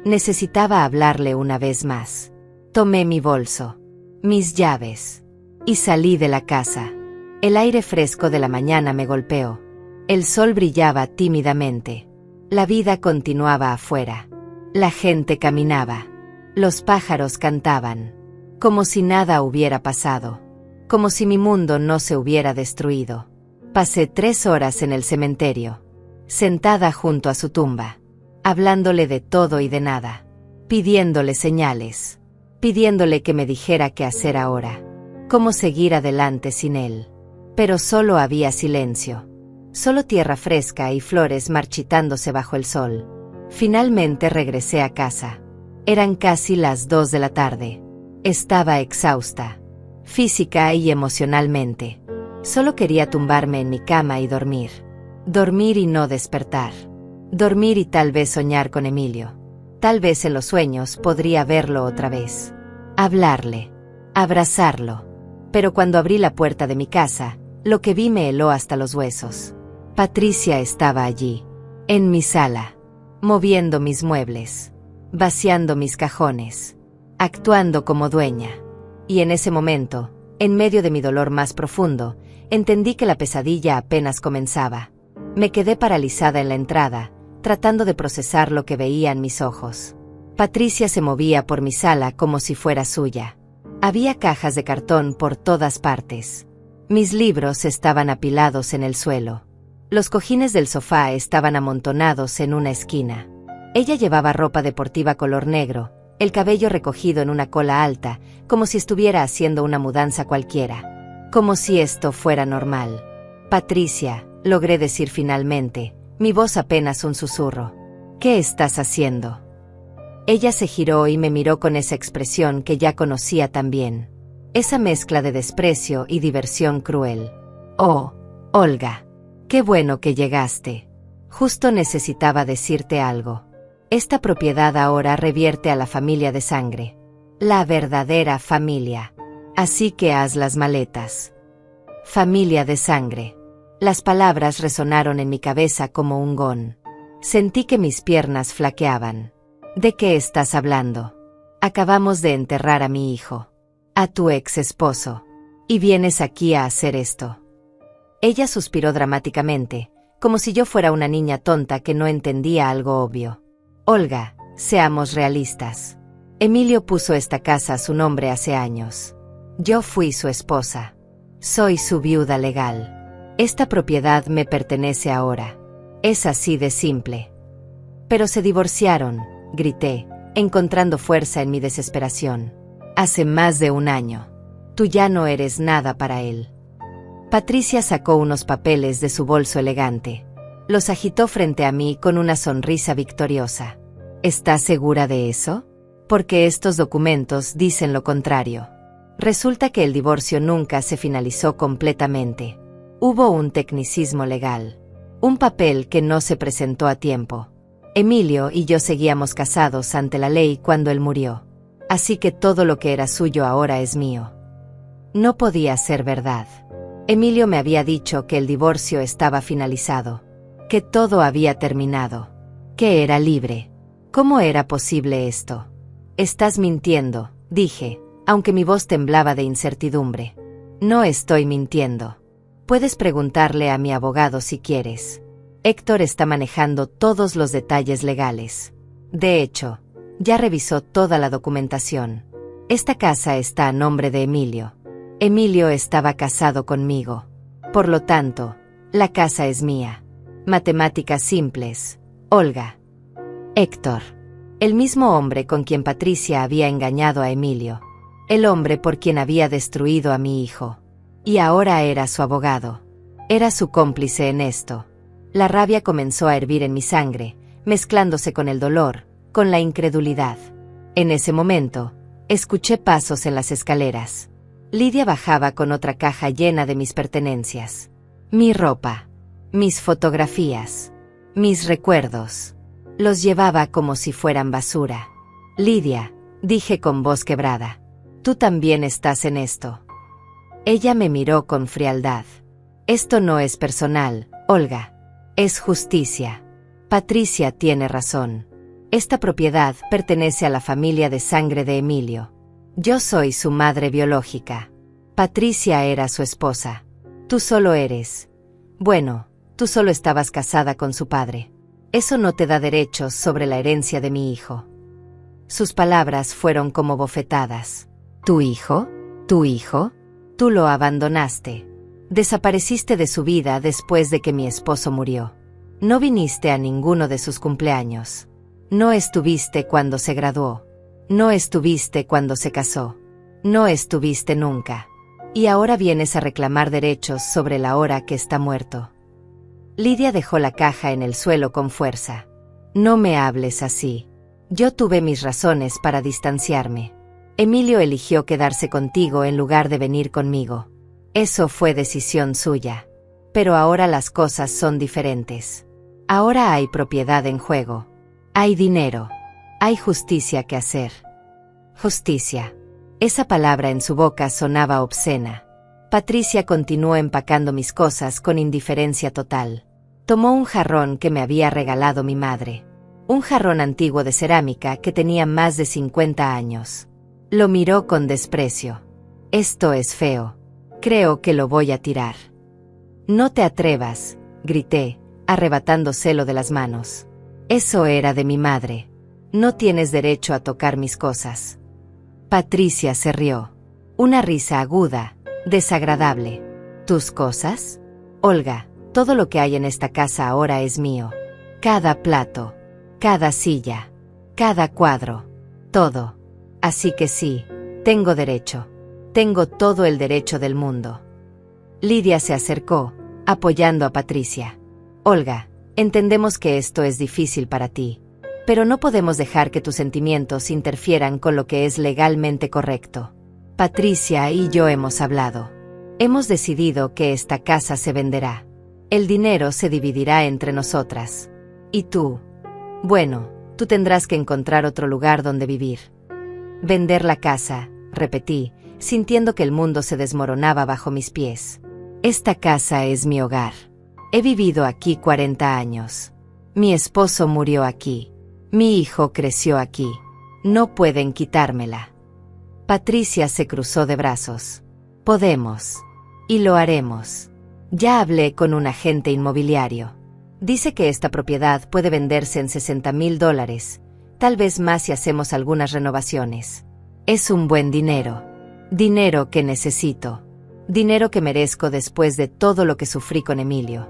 Necesitaba hablarle una vez más. Tomé mi bolso. Mis llaves. Y salí de la casa. El aire fresco de la mañana me golpeó. El sol brillaba tímidamente. La vida continuaba afuera. La gente caminaba. Los pájaros cantaban. Como si nada hubiera pasado. Como si mi mundo no se hubiera destruido. Pasé 3 horas en el cementerio. Sentada junto a su tumba. Hablándole de todo y de nada. Pidiéndole señales. Pidiéndole que me dijera qué hacer ahora. ¿Cómo seguir adelante sin él? Pero solo había silencio. Solo tierra fresca y flores marchitándose bajo el sol. Finalmente regresé a casa. Eran casi las 2 de la tarde. Estaba exhausta, física y emocionalmente. Solo quería tumbarme en mi cama y dormir. Dormir y no despertar. Dormir y tal vez soñar con Emilio. Tal vez en los sueños podría verlo otra vez. Hablarle. Abrazarlo. Pero cuando abrí la puerta de mi casa, lo que vi me heló hasta los huesos. Patricia estaba allí, en mi sala, moviendo mis muebles, vaciando mis cajones, actuando como dueña. Y en ese momento, en medio de mi dolor más profundo, entendí que la pesadilla apenas comenzaba. Me quedé paralizada en la entrada, tratando de procesar lo que veía en mis ojos. Patricia se movía por mi sala como si fuera suya. Había cajas de cartón por todas partes. Mis libros estaban apilados en el suelo. Los cojines del sofá estaban amontonados en una esquina. Ella llevaba ropa deportiva color negro, el cabello recogido en una cola alta, como si estuviera haciendo una mudanza cualquiera. Como si esto fuera normal. Patricia, logré decir finalmente, mi voz apenas un susurro. ¿Qué estás haciendo? Ella se giró y me miró con esa expresión que ya conocía tan bien. Esa mezcla de desprecio y diversión cruel. Oh, Olga. Qué bueno que llegaste. Justo necesitaba decirte algo. Esta propiedad ahora revierte a la familia de sangre. La verdadera familia. Así que haz las maletas. Familia de sangre. Las palabras resonaron en mi cabeza como un gong. Sentí que mis piernas flaqueaban. ¿De qué estás hablando? Acabamos de enterrar a mi hijo. A tu ex esposo. ¿Y vienes aquí a hacer esto? Ella suspiró dramáticamente, como si yo fuera una niña tonta que no entendía algo obvio. Olga, seamos realistas. Emilio puso esta casa a su nombre hace años. Yo fui su esposa. Soy su viuda legal. Esta propiedad me pertenece ahora. Es así de simple. Pero se divorciaron, grité, encontrando fuerza en mi desesperación. Hace más de 1 año. Tú ya no eres nada para él. Patricia sacó unos papeles de su bolso elegante. Los agitó frente a mí con una sonrisa victoriosa. ¿Estás segura de eso? Porque estos documentos dicen lo contrario. Resulta que el divorcio nunca se finalizó completamente. Hubo un tecnicismo legal. Un papel que no se presentó a tiempo. Emilio y yo seguíamos casados ante la ley cuando él murió. Así que todo lo que era suyo ahora es mío. No podía ser verdad. Emilio me había dicho que el divorcio estaba finalizado, que todo había terminado, que era libre. ¿Cómo era posible esto? Estás mintiendo, dije, aunque mi voz temblaba de incertidumbre. No estoy mintiendo. Puedes preguntarle a mi abogado si quieres. Héctor está manejando todos los detalles legales. De hecho, ya revisó toda la documentación. Esta casa está a nombre de Emilio. Emilio estaba casado conmigo. Por lo tanto, la casa es mía. Matemáticas simples. Olga. Héctor. El mismo hombre con quien Patricia había engañado a Emilio. El hombre por quien había destruido a mi hijo. Y ahora era su abogado. Era su cómplice en esto. La rabia comenzó a hervir en mi sangre, mezclándose con el dolor, con la incredulidad. En ese momento, escuché pasos en las escaleras. Lidia bajaba con otra caja llena de mis pertenencias. Mi ropa. Mis fotografías. Mis recuerdos. Los llevaba como si fueran basura. Lidia, dije con voz quebrada. Tú también estás en esto. Ella me miró con frialdad. Esto no es personal, Olga. Es justicia. Patricia tiene razón. Esta propiedad pertenece a la familia de sangre de Emilio. Yo soy su madre biológica. Patricia era su esposa. Tú solo eres. Bueno, tú solo estabas casada con su padre. Eso no te da derechos sobre la herencia de mi hijo. Sus palabras fueron como bofetadas. ¿Tu hijo? ¿Tu hijo? Tú lo abandonaste. Desapareciste de su vida después de que mi esposo murió. No viniste a ninguno de sus cumpleaños. No estuviste cuando se graduó. No estuviste cuando se casó. No estuviste nunca. Y ahora vienes a reclamar derechos sobre el ahora que está muerto. Lidia dejó la caja en el suelo con fuerza. No me hables así. Yo tuve mis razones para distanciarme. Emilio eligió quedarse contigo en lugar de venir conmigo. Eso fue decisión suya. Pero ahora las cosas son diferentes. Ahora hay propiedad en juego. Hay dinero. Hay justicia que hacer. Justicia. Esa palabra en su boca sonaba obscena. Patricia continuó empacando mis cosas con indiferencia total. Tomó un jarrón que me había regalado mi madre. Un jarrón antiguo de cerámica que tenía más de 50 años. Lo miró con desprecio. Esto es feo. Creo que lo voy a tirar. No te atrevas, grité, arrebatándoselo de las manos. Eso era de mi madre. No tienes derecho a tocar mis cosas. Patricia se rió. Una risa aguda, desagradable. ¿Tus cosas? Olga, todo lo que hay en esta casa ahora es mío. Cada plato, cada silla, cada cuadro, todo. Así que sí, tengo derecho. Tengo todo el derecho del mundo. Lidia se acercó, apoyando a Patricia. Olga, entendemos que esto es difícil para ti, pero no podemos dejar que tus sentimientos interfieran con lo que es legalmente correcto. Patricia y yo hemos hablado. Hemos decidido que esta casa se venderá. El dinero se dividirá entre nosotras. Y tú, bueno, tú tendrás que encontrar otro lugar donde vivir. Vender la casa, repetí, sintiendo que el mundo se desmoronaba bajo mis pies. Esta casa es mi hogar. He vivido aquí 40 años. Mi esposo murió aquí. Mi hijo creció aquí. No pueden quitármela. Patricia se cruzó de brazos. Podemos. Y lo haremos. Ya hablé con un agente inmobiliario. Dice que esta propiedad puede venderse en $60,000, tal vez más si hacemos algunas renovaciones. Es un buen dinero. Dinero que necesito. Dinero que merezco después de todo lo que sufrí con Emilio.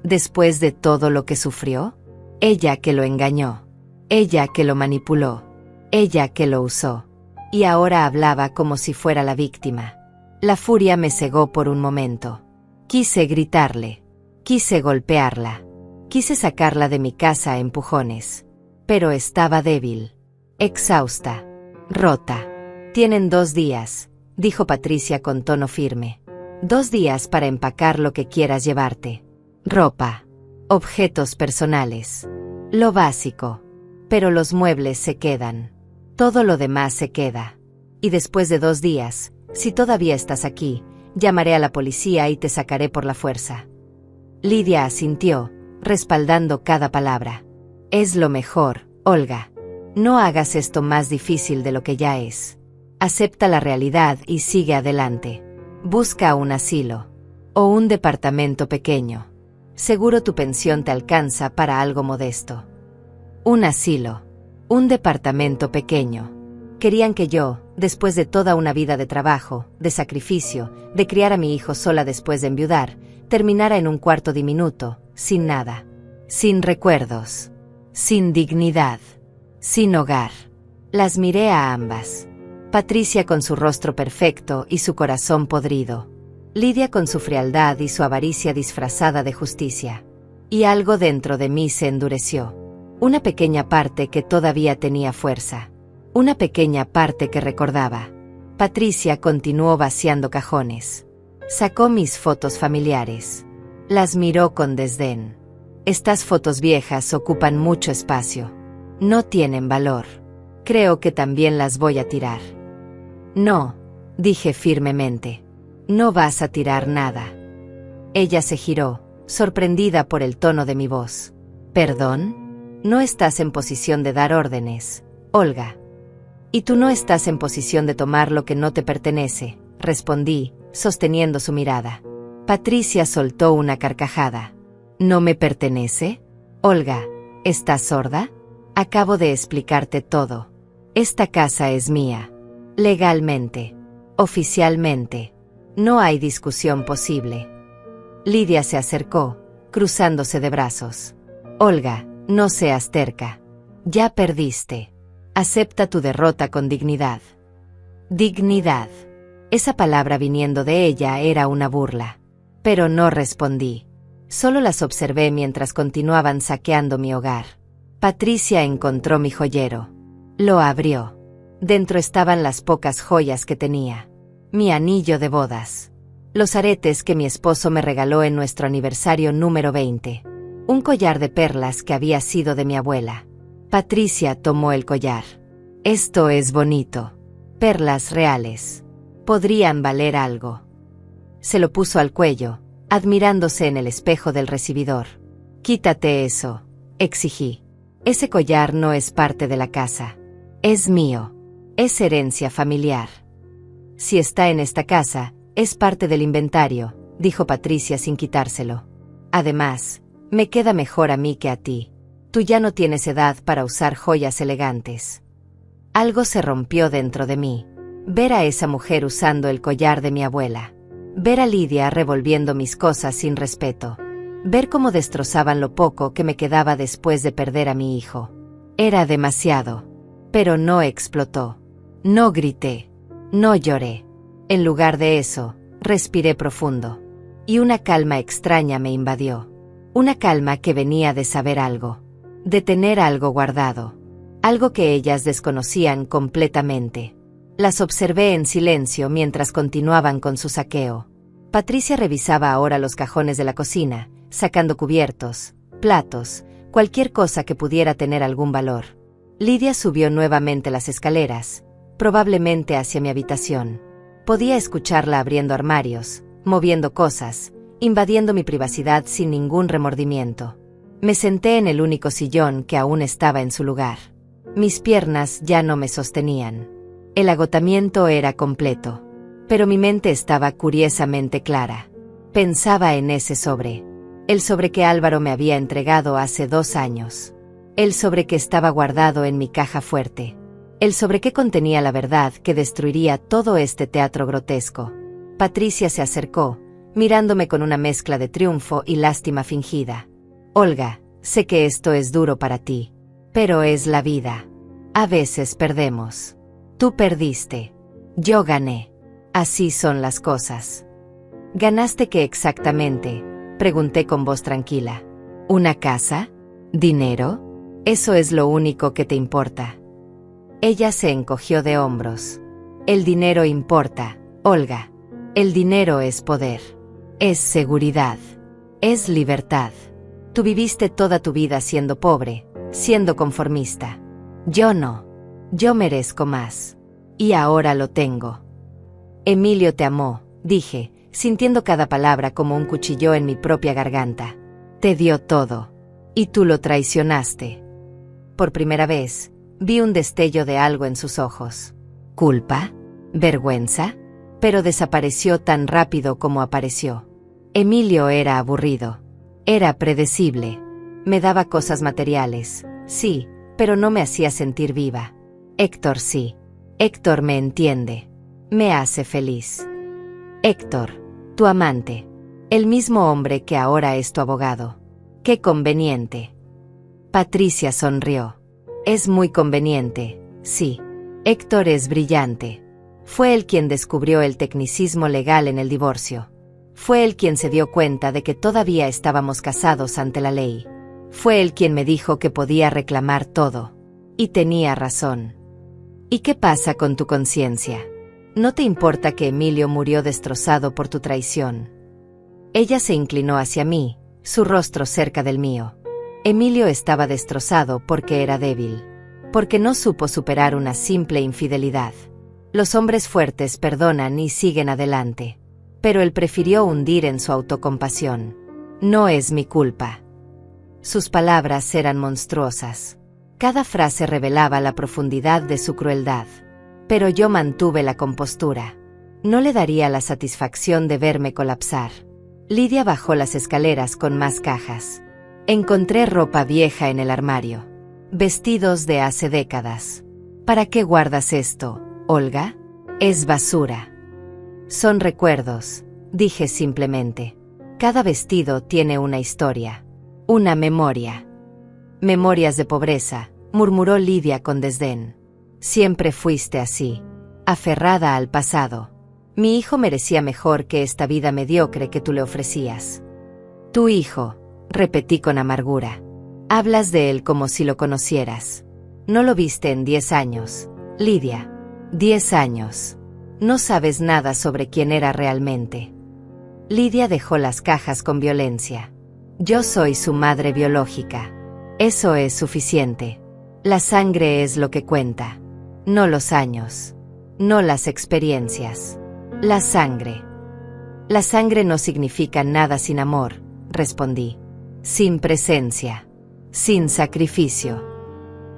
¿Después de todo lo que sufrió? Ella que lo engañó. Ella que lo manipuló. Ella que lo usó. Y ahora hablaba como si fuera la víctima. La furia me cegó por un momento. Quise gritarle. Quise golpearla. Quise sacarla de mi casa a empujones. Pero estaba débil. Exhausta. Rota. Tienen 2 días, dijo Patricia con tono firme. 2 días para empacar lo que quieras llevarte. Ropa. Objetos personales. Lo básico. Pero los muebles se quedan. Todo lo demás se queda. Y después de 2 días, si todavía estás aquí, llamaré a la policía y te sacaré por la fuerza. Lidia asintió, respaldando cada palabra. Es lo mejor, Olga. No hagas esto más difícil de lo que ya es. Acepta la realidad y sigue adelante. Busca un asilo. O un departamento pequeño. Seguro tu pensión te alcanza para algo modesto. Un asilo. Un departamento pequeño. Querían que yo, después de toda una vida de trabajo, de sacrificio, de criar a mi hijo sola después de enviudar, terminara en un cuarto diminuto, sin nada. Sin recuerdos. Sin dignidad. Sin hogar. Las miré a ambas. Patricia con su rostro perfecto y su corazón podrido. Lidia con su frialdad y su avaricia disfrazada de justicia. Y algo dentro de mí se endureció. Una pequeña parte que todavía tenía fuerza. Una pequeña parte que recordaba. Patricia continuó vaciando cajones. Sacó mis fotos familiares. Las miró con desdén. Estas fotos viejas ocupan mucho espacio. No tienen valor. Creo que también las voy a tirar. No, dije firmemente. No vas a tirar nada. Ella se giró, sorprendida por el tono de mi voz. ¿Perdón? No estás en posición de dar órdenes, Olga. Y tú no estás en posición de tomar lo que no te pertenece, respondí, sosteniendo su mirada. Patricia soltó una carcajada. ¿No me pertenece? Olga, ¿estás sorda? Acabo de explicarte todo. Esta casa es mía. Legalmente. Oficialmente. No hay discusión posible. Lidia se acercó, cruzándose de brazos. Olga, no seas terca. Ya perdiste. Acepta tu derrota con dignidad. Dignidad. Esa palabra viniendo de ella era una burla. Pero no respondí. Solo las observé mientras continuaban saqueando mi hogar. Patricia encontró mi joyero. Lo abrió. Dentro estaban las pocas joyas que tenía. Mi anillo de bodas. Los aretes que mi esposo me regaló en nuestro aniversario número 20. Un collar de perlas que había sido de mi abuela. Patricia tomó el collar. Esto es bonito. Perlas reales. Podrían valer algo. Se lo puso al cuello, admirándose en el espejo del recibidor. Quítate eso, exigí. Ese collar no es parte de la casa. Es mío. Es herencia familiar. Si está en esta casa, es parte del inventario, dijo Patricia sin quitárselo. Además, me queda mejor a mí que a ti. Tú ya no tienes edad para usar joyas elegantes. Algo se rompió dentro de mí. Ver a esa mujer usando el collar de mi abuela. Ver a Lidia revolviendo mis cosas sin respeto. Ver cómo destrozaban lo poco que me quedaba después de perder a mi hijo. Era demasiado. Pero no explotó. No grité. No lloré. En lugar de eso, respiré profundo. Y una calma extraña me invadió. Una calma que venía de saber algo. De tener algo guardado. Algo que ellas desconocían completamente. Las observé en silencio mientras continuaban con su saqueo. Patricia revisaba ahora los cajones de la cocina, sacando cubiertos, platos, cualquier cosa que pudiera tener algún valor. Lidia subió nuevamente las escaleras, probablemente hacia mi habitación. Podía escucharla abriendo armarios, moviendo cosas, invadiendo mi privacidad sin ningún remordimiento. Me senté en el único sillón que aún estaba en su lugar. Mis piernas ya no me sostenían. El agotamiento era completo. Pero mi mente estaba curiosamente clara. Pensaba en ese sobre. El sobre que Álvaro me había entregado hace 2 años. El sobre que estaba guardado en mi caja fuerte. El sobre que contenía la verdad que destruiría todo este teatro grotesco. Patricia se acercó, mirándome con una mezcla de triunfo y lástima fingida. Olga, sé que esto es duro para ti. Pero es la vida. A veces perdemos. Tú perdiste. Yo gané. Así son las cosas. ¿Ganaste qué exactamente?, pregunté con voz tranquila. ¿Una casa? ¿Dinero? Eso es lo único que te importa. Ella se encogió de hombros. El dinero importa, Olga. El dinero es poder. Es seguridad. Es libertad. Tú viviste toda tu vida siendo pobre, siendo conformista. Yo no. Yo merezco más. Y ahora lo tengo. Emilio te amó, dije, sintiendo cada palabra como un cuchillo en mi propia garganta. Te dio todo. Y tú lo traicionaste. Por primera vez, vi un destello de algo en sus ojos. ¿Culpa? ¿Vergüenza? Pero desapareció tan rápido como apareció. Emilio era aburrido. Era predecible. Me daba cosas materiales, sí, pero no me hacía sentir viva. Héctor sí. Héctor me entiende. Me hace feliz. Héctor, tu amante. El mismo hombre que ahora es tu abogado. Qué conveniente. Patricia sonrió. Es muy conveniente, sí. Héctor es brillante. Fue él quien descubrió el tecnicismo legal en el divorcio. Fue él quien se dio cuenta de que todavía estábamos casados ante la ley. Fue él quien me dijo que podía reclamar todo. Y tenía razón. ¿Y qué pasa con tu conciencia? ¿No te importa que Emilio murió destrozado por tu traición? Ella se inclinó hacia mí, su rostro cerca del mío. Emilio estaba destrozado porque era débil. Porque no supo superar una simple infidelidad. Los hombres fuertes perdonan y siguen adelante. Pero él prefirió hundir en su autocompasión. No es mi culpa. Sus palabras eran monstruosas. Cada frase revelaba la profundidad de su crueldad. Pero yo mantuve la compostura. No le daría la satisfacción de verme colapsar. Lidia bajó las escaleras con más cajas. Encontré ropa vieja en el armario. Vestidos de hace décadas. ¿Para qué guardas esto, Olga? Es basura. Son recuerdos, dije simplemente. Cada vestido tiene una historia. Una memoria. Memorias de pobreza, murmuró Lidia con desdén. Siempre fuiste así, aferrada al pasado. Mi hijo merecía mejor que esta vida mediocre que tú le ofrecías. Tu hijo, repetí con amargura. Hablas de él como si lo conocieras. No lo viste en 10 años, Lidia. 10 años. No sabes nada sobre quién era realmente. Lidia dejó las cajas con violencia. Yo soy su madre biológica. Eso es suficiente. La sangre es lo que cuenta. No los años. No las experiencias. La sangre. La sangre no significa nada sin amor, respondí. Sin presencia. Sin sacrificio.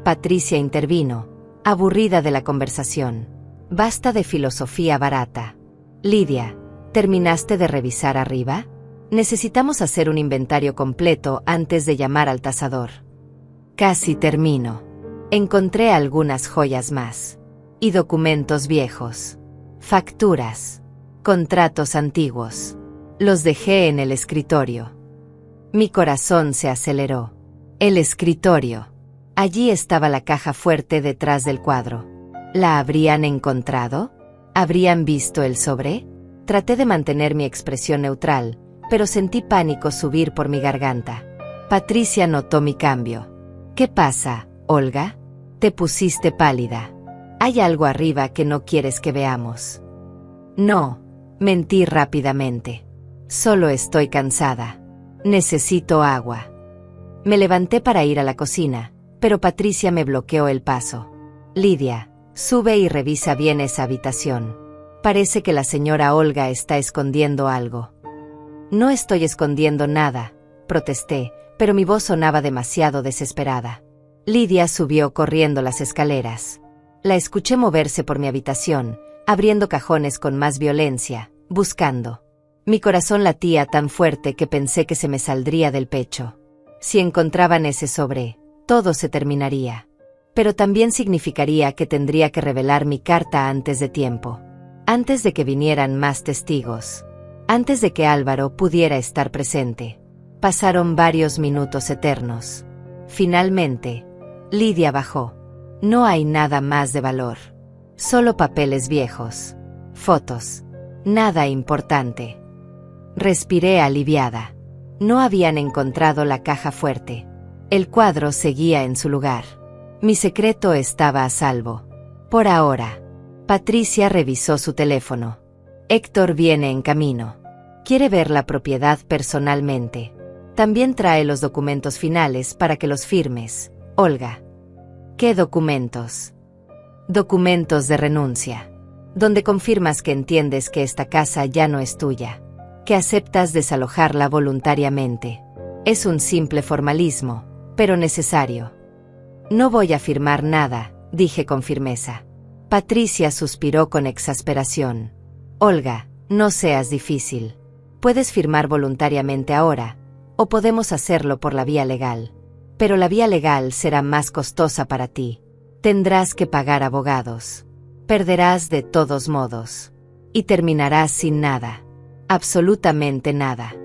Patricia intervino, aburrida de la conversación. Basta de filosofía barata. Lidia, ¿terminaste de revisar arriba? Necesitamos hacer un inventario completo antes de llamar al tasador. Casi termino. Encontré algunas joyas más. Y documentos viejos. Facturas. Contratos antiguos. Los dejé en el escritorio. Mi corazón se aceleró. El escritorio. Allí estaba la caja fuerte detrás del cuadro. ¿La habrían encontrado? ¿Habrían visto el sobre? Traté de mantener mi expresión neutral, pero sentí pánico subir por mi garganta. Patricia notó mi cambio. ¿Qué pasa, Olga? Te pusiste pálida. ¿Hay algo arriba que no quieres que veamos? No, mentí rápidamente. Solo estoy cansada. Necesito agua. Me levanté para ir a la cocina, pero Patricia me bloqueó el paso. Lidia, sube y revisa bien esa habitación. Parece que la señora Olga está escondiendo algo. No estoy escondiendo nada, protesté, pero mi voz sonaba demasiado desesperada. Lidia subió corriendo las escaleras. La escuché moverse por mi habitación, abriendo cajones con más violencia, buscando. Mi corazón latía tan fuerte que pensé que se me saldría del pecho. Si encontraban ese sobre, todo se terminaría. Pero también significaría que tendría que revelar mi carta antes de tiempo. Antes de que vinieran más testigos. Antes de que Álvaro pudiera estar presente. Pasaron varios minutos eternos. Finalmente, Lidia bajó. No hay nada más de valor. Solo papeles viejos. Fotos. Nada importante. Respiré aliviada. No habían encontrado la caja fuerte. El cuadro seguía en su lugar. Mi secreto estaba a salvo. Por ahora. Patricia revisó su teléfono. Héctor viene en camino. Quiere ver la propiedad personalmente. También trae los documentos finales para que los firmes, Olga. ¿Qué documentos? Documentos de renuncia. Donde confirmas que entiendes que esta casa ya no es tuya. Que aceptas desalojarla voluntariamente. Es un simple formalismo, pero necesario. No voy a firmar nada, dije con firmeza. Patricia suspiró con exasperación. Olga, no seas difícil. Puedes firmar voluntariamente ahora, o podemos hacerlo por la vía legal. Pero la vía legal será más costosa para ti. Tendrás que pagar abogados. Perderás de todos modos. Y terminarás sin nada. Absolutamente nada.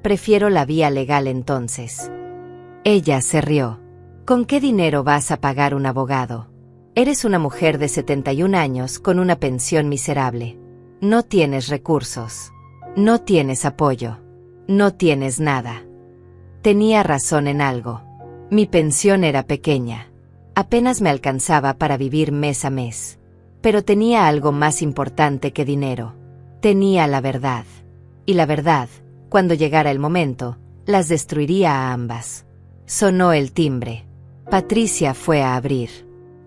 Prefiero la vía legal entonces. Ella se rió. ¿Con qué dinero vas a pagar un abogado? Eres una mujer de 71 años con una pensión miserable. No tienes recursos. No tienes apoyo. No tienes nada. Tenía razón en algo. Mi pensión era pequeña. Apenas me alcanzaba para vivir mes a mes. Pero tenía algo más importante que dinero. Tenía la verdad. Y la verdad, cuando llegara el momento, las destruiría a ambas. Sonó el timbre. Patricia fue a abrir.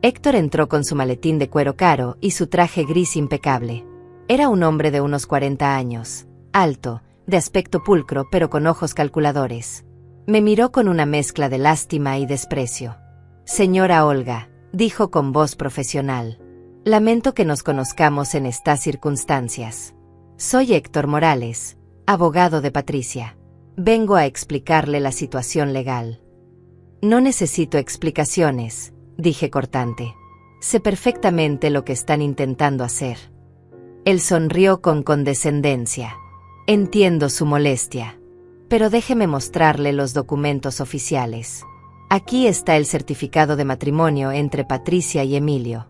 Héctor entró con su maletín de cuero caro y su traje gris impecable. Era un hombre de unos 40 años, alto, de aspecto pulcro pero con ojos calculadores. Me miró con una mezcla de lástima y desprecio. Señora Olga, dijo con voz profesional. Lamento que nos conozcamos en estas circunstancias. Soy Héctor Morales, abogado de Patricia. Vengo a explicarle la situación legal. No necesito explicaciones, dije cortante. Sé perfectamente lo que están intentando hacer. Él sonrió con condescendencia. Entiendo su molestia. Pero déjeme mostrarle los documentos oficiales. Aquí está el certificado de matrimonio entre Patricia y Emilio.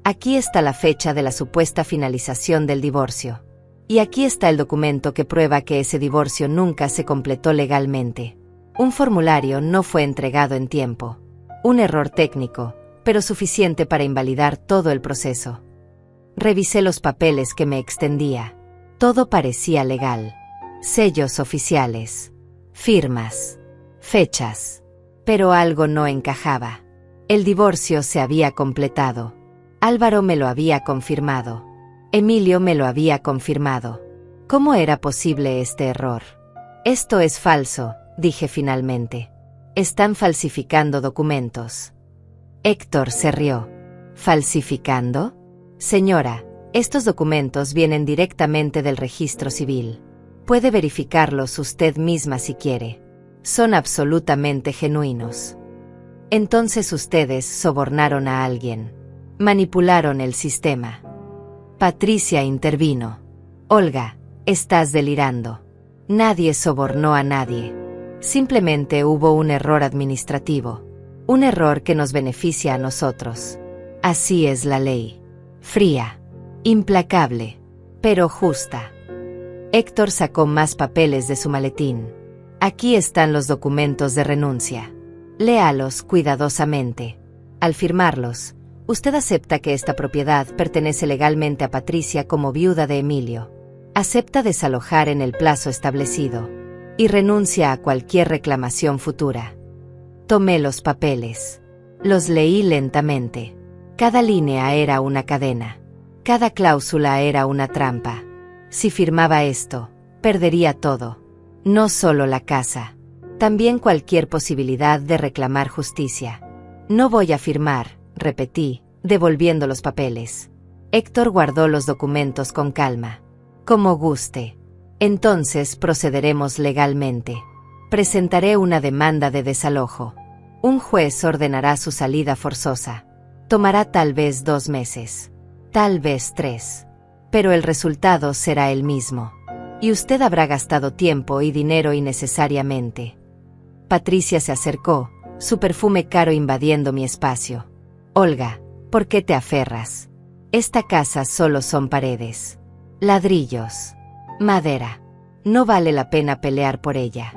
Aquí está la fecha de la supuesta finalización del divorcio. Y aquí está el documento que prueba que ese divorcio nunca se completó legalmente. Un formulario no fue entregado en tiempo. Un error técnico, pero suficiente para invalidar todo el proceso. Revisé los papeles que me extendía. Todo parecía legal. Sellos oficiales. Firmas. Fechas. Pero algo no encajaba. El divorcio se había completado. Álvaro me lo había confirmado. Emilio me lo había confirmado. ¿Cómo era posible este error? Esto es falso, dije finalmente. Están falsificando documentos. Héctor se rió. ¿Falsificando? Señora, estos documentos vienen directamente del registro civil. Puede verificarlos usted misma si quiere. Son absolutamente genuinos. Entonces ustedes sobornaron a alguien. Manipularon el sistema. Patricia intervino. Olga, estás delirando. Nadie sobornó a nadie. Simplemente hubo un error administrativo. Un error que nos beneficia a nosotros. Así es la ley. Fría. Implacable. Pero justa. Héctor sacó más papeles de su maletín. Aquí están los documentos de renuncia. Léalos cuidadosamente. Al firmarlos, usted acepta que esta propiedad pertenece legalmente a Patricia como viuda de Emilio. Acepta desalojar en el plazo establecido. Y renuncia a cualquier reclamación futura. Tomé los papeles. Los leí lentamente. Cada línea era una cadena. Cada cláusula era una trampa. Si firmaba esto, perdería todo. No solo la casa. También cualquier posibilidad de reclamar justicia. No voy a firmar, repetí, devolviendo los papeles. Héctor guardó los documentos con calma. Como guste. Entonces procederemos legalmente. Presentaré una demanda de desalojo. Un juez ordenará su salida forzosa. Tomará tal vez 2 meses. Tal vez 3. Pero el resultado será el mismo. Y usted habrá gastado tiempo y dinero innecesariamente. Patricia se acercó, su perfume caro invadiendo mi espacio. Olga, ¿por qué te aferras? Esta casa solo son paredes. Ladrillos. Madera. No vale la pena pelear por ella.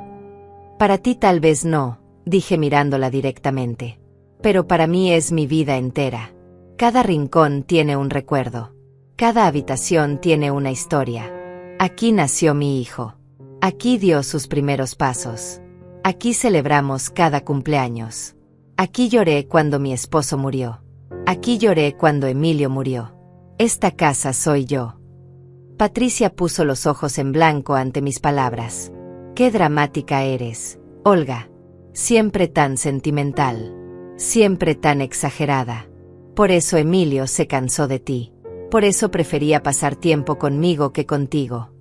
Para ti tal vez no, dije mirándola directamente. Pero para mí es mi vida entera. Cada rincón tiene un recuerdo. Cada habitación tiene una historia. Aquí nació mi hijo. Aquí dio sus primeros pasos. Aquí celebramos cada cumpleaños. Aquí lloré cuando mi esposo murió. Aquí lloré cuando Emilio murió. Esta casa soy yo. Patricia puso los ojos en blanco ante mis palabras. Qué dramática eres, Olga. Siempre tan sentimental. Siempre tan exagerada. Por eso Emilio se cansó de ti. Por eso prefería pasar tiempo conmigo que contigo.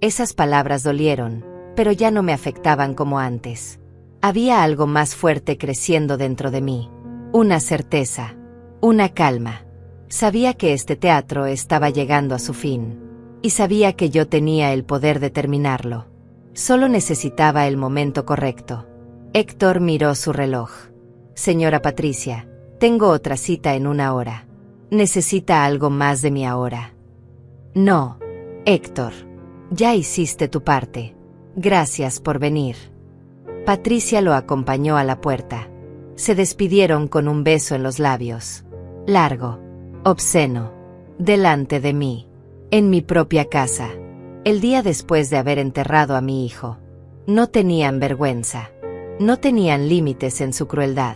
Esas palabras dolieron, pero ya no me afectaban como antes. Había algo más fuerte creciendo dentro de mí. Una certeza. Una calma. Sabía que este teatro estaba llegando a su fin. Y sabía que yo tenía el poder de terminarlo. Solo necesitaba el momento correcto. Héctor miró su reloj. Señora Patricia, tengo otra cita en 1 hora. ¿Necesita algo más de mí ahora? No, Héctor. Ya hiciste tu parte. Gracias por venir. Patricia lo acompañó a la puerta. Se despidieron con un beso en los labios. Largo. Obsceno. Delante de mí. En mi propia casa. El día después de haber enterrado a mi hijo. No tenían vergüenza. No tenían límites en su crueldad.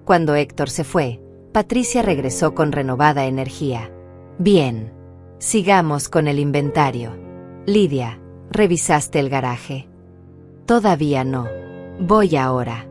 Cuando Héctor se fue, Patricia regresó con renovada energía. Bien. Sigamos con el inventario. Lidia, ¿revisaste el garaje? Todavía no. Voy ahora.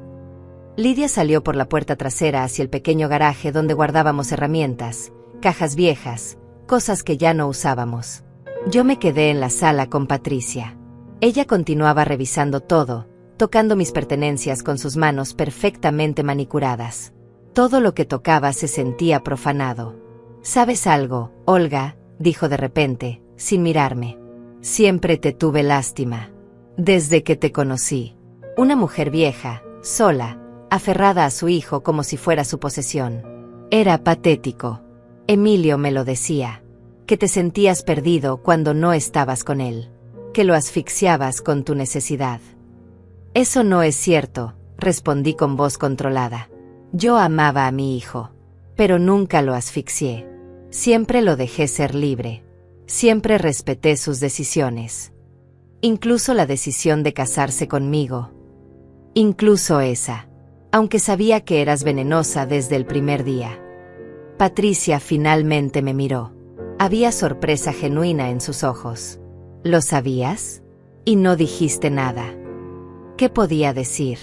Lidia salió por la puerta trasera hacia el pequeño garaje donde guardábamos herramientas, cajas viejas, cosas que ya no usábamos. Yo me quedé en la sala con Patricia. Ella continuaba revisando todo, tocando mis pertenencias con sus manos perfectamente manicuradas. Todo lo que tocaba se sentía profanado. ¿Sabes algo, Olga?, dijo de repente, sin mirarme. Siempre te tuve lástima. Desde que te conocí. Una mujer vieja, sola, aferrada a su hijo como si fuera su posesión. Era patético. Emilio me lo decía. Que te sentías perdido cuando no estabas con él. Que lo asfixiabas con tu necesidad. Eso no es cierto, respondí con voz controlada. Yo amaba a mi hijo. Pero nunca lo asfixié. Siempre lo dejé ser libre. Siempre respeté sus decisiones. Incluso la decisión de casarse conmigo. Incluso esa. Aunque sabía que eras venenosa desde el primer día. Patricia finalmente me miró. Había sorpresa genuina en sus ojos. ¿Lo sabías? Y no dijiste nada. ¿Qué podía decir?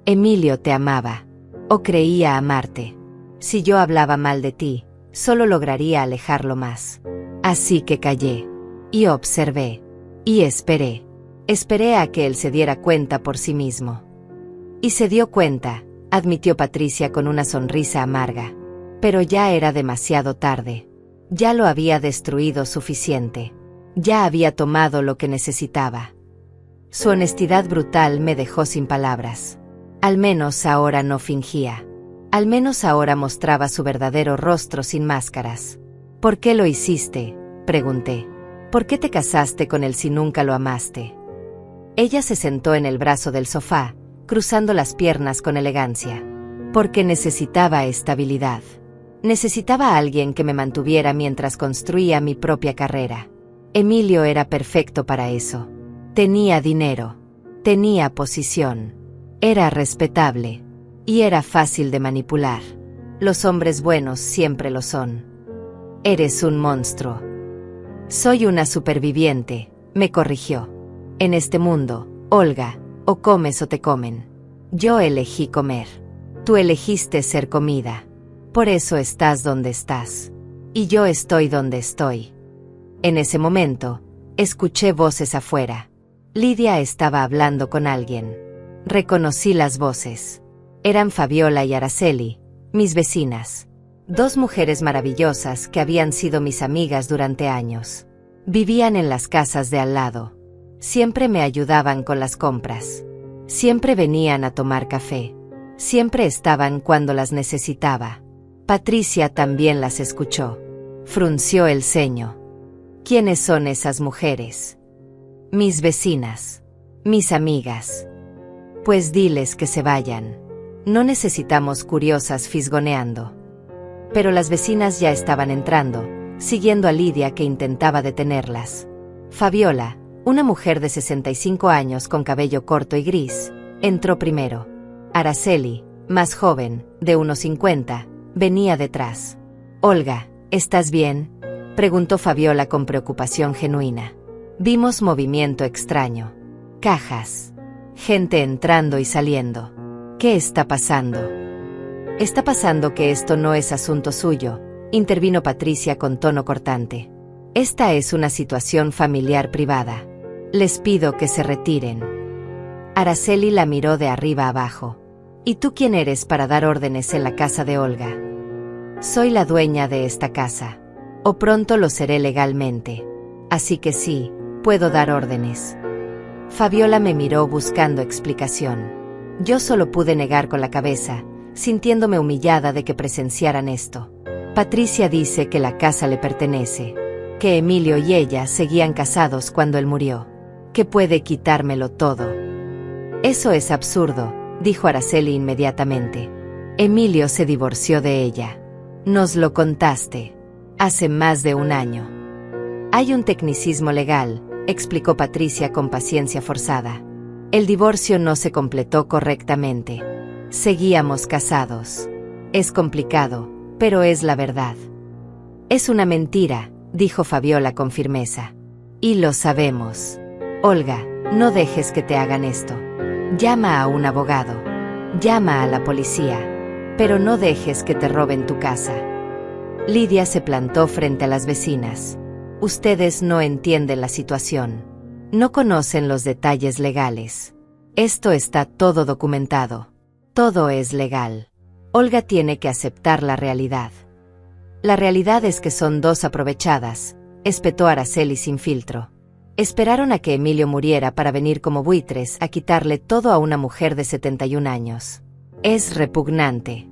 Emilio te amaba. O creía amarte. Si yo hablaba mal de ti, solo lograría alejarlo más. Así que callé. Y observé. Y esperé. Esperé a que él se diera cuenta por sí mismo. Y se dio cuenta, admitió Patricia con una sonrisa amarga. Pero ya era demasiado tarde. Ya lo había destruido suficiente. Ya había tomado lo que necesitaba. Su honestidad brutal me dejó sin palabras. Al menos ahora no fingía. Al menos ahora mostraba su verdadero rostro sin máscaras. ¿Por qué lo hiciste?, pregunté. ¿Por qué te casaste con él si nunca lo amaste? Ella se sentó en el brazo del sofá, cruzando las piernas con elegancia. Porque necesitaba estabilidad. Necesitaba a alguien que me mantuviera mientras construía mi propia carrera. Emilio era perfecto para eso. Tenía dinero. Tenía posición. Era respetable. Y era fácil de manipular. Los hombres buenos siempre lo son. Eres un monstruo. Soy una superviviente, me corrigió. En este mundo, Olga, o comes o te comen. Yo elegí comer. Tú elegiste ser comida. Por eso estás donde estás. Y yo estoy donde estoy. En ese momento, escuché voces afuera. Lidia estaba hablando con alguien. Reconocí las voces. Eran Fabiola y Araceli, mis vecinas. Dos mujeres maravillosas que habían sido mis amigas durante años. Vivían en las casas de al lado. Siempre me ayudaban con las compras. Siempre venían a tomar café. Siempre estaban cuando las necesitaba. Patricia también las escuchó. Frunció el ceño. ¿Quiénes son esas mujeres? Mis vecinas. Mis amigas. Pues diles que se vayan. No necesitamos curiosas fisgoneando. Pero las vecinas ya estaban entrando, siguiendo a Lidia que intentaba detenerlas. Fabiola, una mujer de 65 años con cabello corto y gris, entró primero. Araceli, más joven, de unos 50, venía detrás. Olga, ¿estás bien?, preguntó Fabiola con preocupación genuina. Vimos movimiento extraño. Cajas. Gente entrando y saliendo. ¿Qué está pasando? Está pasando que esto no es asunto suyo, intervino Patricia con tono cortante. Esta es una situación familiar privada. Les pido que se retiren. Araceli la miró de arriba abajo. ¿Y tú quién eres para dar órdenes en la casa de Olga? Soy la dueña de esta casa. O pronto lo seré legalmente. Así que sí, puedo dar órdenes. Fabiola me miró buscando explicación. Yo solo pude negar con la cabeza, sintiéndome humillada de que presenciaran esto. Patricia dice que la casa le pertenece, que Emilio y ella seguían casados cuando él murió, que puede quitármelo todo. Eso es absurdo, dijo Araceli inmediatamente. Emilio se divorció de ella. Nos lo contaste. Hace más de un año. Hay un tecnicismo legal, explicó Patricia con paciencia forzada. El divorcio no se completó correctamente. Seguíamos casados. Es complicado, pero es la verdad. Es una mentira, dijo Fabiola con firmeza. Y lo sabemos. Olga, no dejes que te hagan esto. Llama a un abogado. Llama a la policía. Pero no dejes que te roben tu casa. Lidia se plantó frente a las vecinas. Ustedes no entienden la situación. No conocen los detalles legales. Esto está todo documentado. Todo es legal. Olga tiene que aceptar la realidad. La realidad es que son dos aprovechadas, espetó Araceli sin filtro. Esperaron a que Emilio muriera para venir como buitres a quitarle todo a una mujer de 71 años. Es repugnante.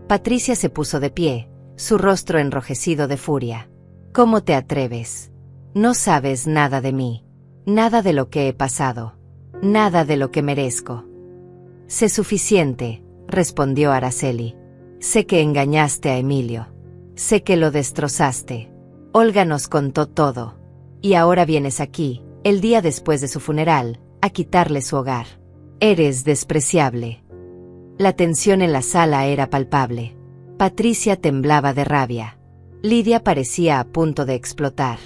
Patricia se puso de pie, su rostro enrojecido de furia. ¿Cómo te atreves? No sabes nada de mí, nada de lo que he pasado, nada de lo que merezco. Sé suficiente, respondió Araceli. Sé que engañaste a Emilio. Sé que lo destrozaste. Olga nos contó todo. Y ahora vienes aquí, el día después de su funeral, a quitarle su hogar. Eres despreciable. La tensión en la sala era palpable. Patricia temblaba de rabia. Lidia parecía a punto de explotar.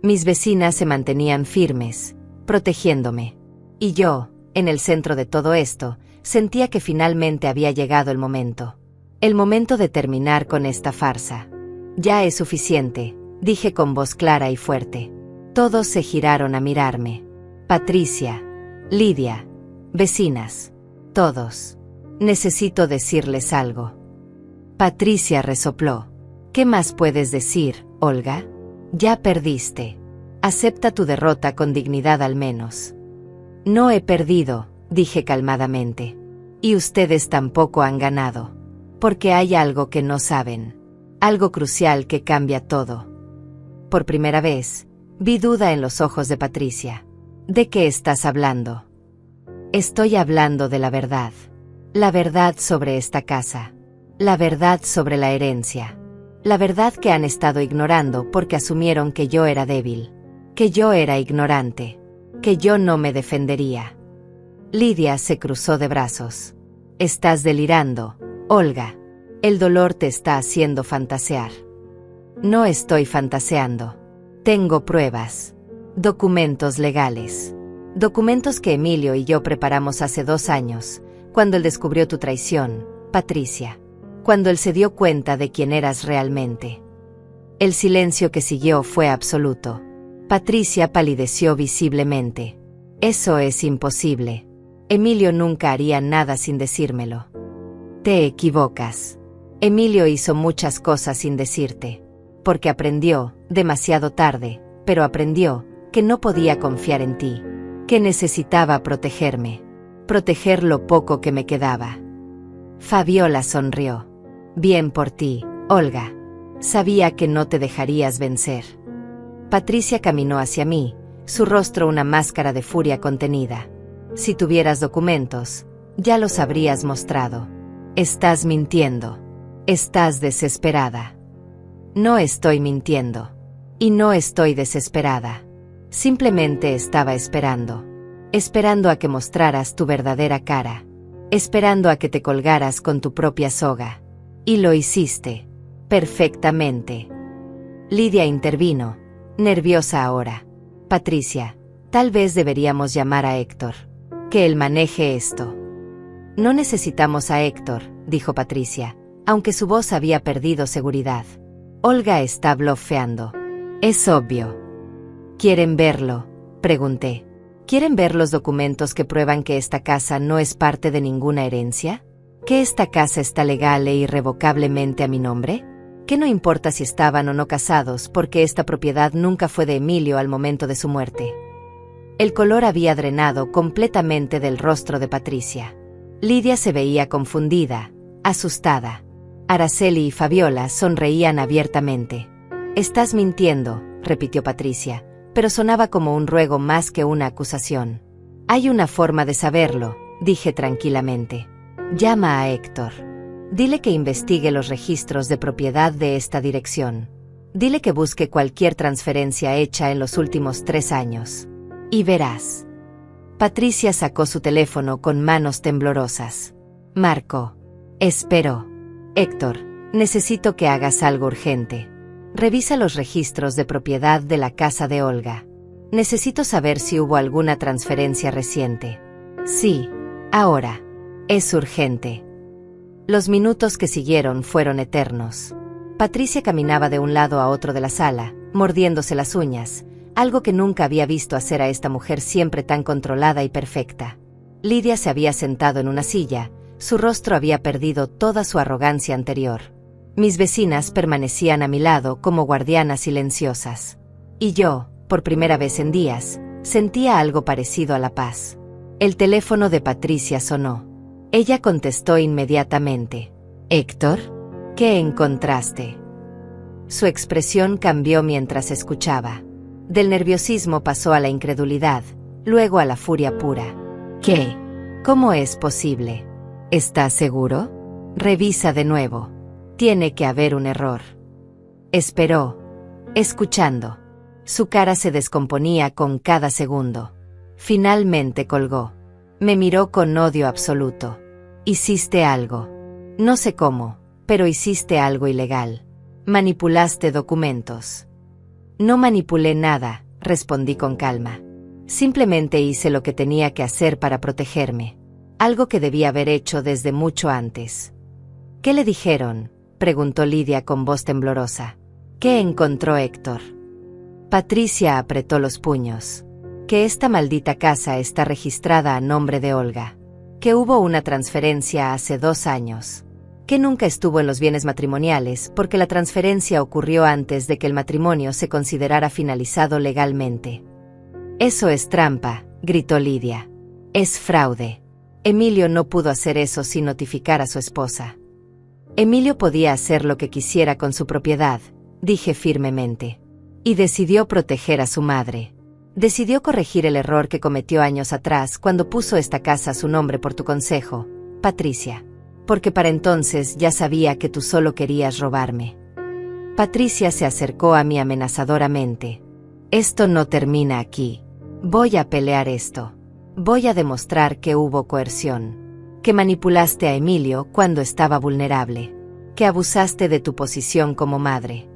Mis vecinas se mantenían firmes, protegiéndome. Y yo, en el centro de todo esto, sentía que finalmente había llegado el momento. El momento de terminar con esta farsa. Ya es suficiente, dije con voz clara y fuerte. Todos se giraron a mirarme. Patricia, Lidia, vecinas, todos. Necesito decirles algo. Patricia resopló. ¿Qué más puedes decir, Olga? Ya perdiste. Acepta tu derrota con dignidad al menos. No he perdido, dije calmadamente. Y ustedes tampoco han ganado. Porque hay algo que no saben. Algo crucial que cambia todo. Por primera vez, vi duda en los ojos de Patricia. ¿De qué estás hablando? Estoy hablando de la verdad. La verdad sobre esta casa. La verdad sobre la herencia. La verdad que han estado ignorando porque asumieron que yo era débil. Que yo era ignorante. Que yo no me defendería. Lidia se cruzó de brazos. Estás delirando, Olga. El dolor te está haciendo fantasear. No estoy fantaseando. Tengo pruebas. Documentos legales. Documentos que Emilio y yo preparamos hace 2 años, cuando él descubrió tu traición, Patricia. Cuando él se dio cuenta de quién eras realmente. El silencio que siguió fue absoluto. Patricia palideció visiblemente. Eso es imposible. Emilio nunca haría nada sin decírmelo. Te equivocas. Emilio hizo muchas cosas sin decirte. Porque aprendió, demasiado tarde, pero aprendió, que no podía confiar en ti. Que necesitaba protegerme. Proteger lo poco que me quedaba. Fabiola sonrió. Bien por ti, Olga. Sabía que no te dejarías vencer. Patricia caminó hacia mí, su rostro una máscara de furia contenida. Si tuvieras documentos, ya los habrías mostrado. Estás mintiendo. Estás desesperada. No estoy mintiendo. Y no estoy desesperada. Simplemente estaba esperando. Esperando a que mostraras tu verdadera cara. Esperando a que te colgaras con tu propia soga. Y lo hiciste. Perfectamente. Lidia intervino, nerviosa ahora. Patricia, tal vez deberíamos llamar a Héctor. Que él maneje esto. No necesitamos a Héctor, dijo Patricia, aunque su voz había perdido seguridad. Olga está blofeando. Es obvio. ¿Quieren verlo?, pregunté. ¿Quieren ver los documentos que prueban que esta casa no es parte de ninguna herencia? ¿Que esta casa está legal e irrevocablemente a mi nombre? ¿Que no importa si estaban o no casados porque esta propiedad nunca fue de Emilio al momento de su muerte? El color había drenado completamente del rostro de Patricia. Lidia se veía confundida, asustada. Araceli y Fabiola sonreían abiertamente. Estás mintiendo, repitió Patricia, pero sonaba como un ruego más que una acusación. Hay una forma de saberlo, dije tranquilamente. Llama a Héctor. Dile que investigue los registros de propiedad de esta dirección. Dile que busque cualquier transferencia hecha en los últimos 3 años. Y verás. Patricia sacó su teléfono con manos temblorosas. Marcó. Esperó. Héctor, necesito que hagas algo urgente. Revisa los registros de propiedad de la casa de Olga. Necesito saber si hubo alguna transferencia reciente. Sí, ahora. Es urgente. Los minutos que siguieron fueron eternos. Patricia caminaba de un lado a otro de la sala, mordiéndose las uñas, algo que nunca había visto hacer a esta mujer siempre tan controlada y perfecta. Lidia se había sentado en una silla, su rostro había perdido toda su arrogancia anterior. Mis vecinas permanecían a mi lado como guardianas silenciosas. Y yo, por primera vez en días, sentía algo parecido a la paz. El teléfono de Patricia sonó. Ella contestó inmediatamente. «¿Héctor? ¿Qué encontraste?», Su expresión cambió mientras escuchaba. Del nerviosismo pasó a la incredulidad, luego a la furia pura. ¿Qué? ¿Cómo es posible? ¿Estás seguro? Revisa de nuevo. Tiene que haber un error. Esperó, escuchando. Su cara se descomponía con cada segundo. Finalmente colgó. Me miró con odio absoluto. Hiciste algo. No sé cómo, pero hiciste algo ilegal. Manipulaste documentos. No manipulé nada, respondí con calma. Simplemente hice lo que tenía que hacer para protegerme. Algo que debía haber hecho desde mucho antes. ¿Qué le dijeron?, preguntó Lidia con voz temblorosa. ¿Qué encontró Héctor? Patricia apretó los puños. Que esta maldita casa está registrada a nombre de Olga. Que hubo una transferencia hace 2 años. Que nunca estuvo en los bienes matrimoniales porque la transferencia ocurrió antes de que el matrimonio se considerara finalizado legalmente. Eso es trampa, gritó Lidia. Es fraude. Emilio no pudo hacer eso sin notificar a su esposa. Emilio podía hacer lo que quisiera con su propiedad, dije firmemente. Y decidió proteger a su madre. Decidió corregir el error que cometió años atrás cuando puso esta casa a su nombre por tu consejo, Patricia. Porque para entonces ya sabía que tú solo querías robarme. Patricia se acercó a mí amenazadoramente. Esto no termina aquí. Voy a pelear esto. Voy a demostrar que hubo coerción. Que manipulaste a Emilio cuando estaba vulnerable. Que abusaste de tu posición como madre.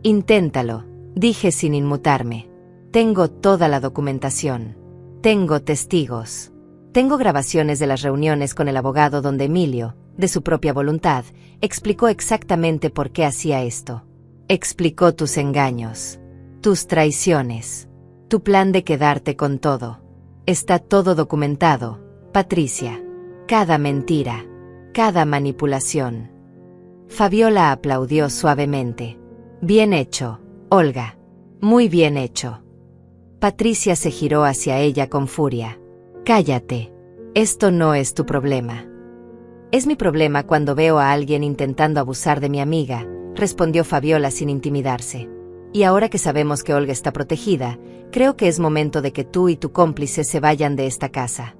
Inténtalo, dije sin inmutarme. Tengo toda la documentación. Tengo testigos. Tengo grabaciones de las reuniones con el abogado donde Emilio, de su propia voluntad, explicó exactamente por qué hacía esto. Explicó tus engaños, tus traiciones, tu plan de quedarte con todo. Está todo documentado, Patricia. Cada mentira, cada manipulación. Fabiola aplaudió suavemente. Bien hecho, Olga. Muy bien hecho. Patricia se giró hacia ella con furia. Cállate. Esto no es tu problema. Es mi problema cuando veo a alguien intentando abusar de mi amiga, respondió Fabiola sin intimidarse. Y ahora que sabemos que Olga está protegida, creo que es momento de que tú y tu cómplice se vayan de esta casa.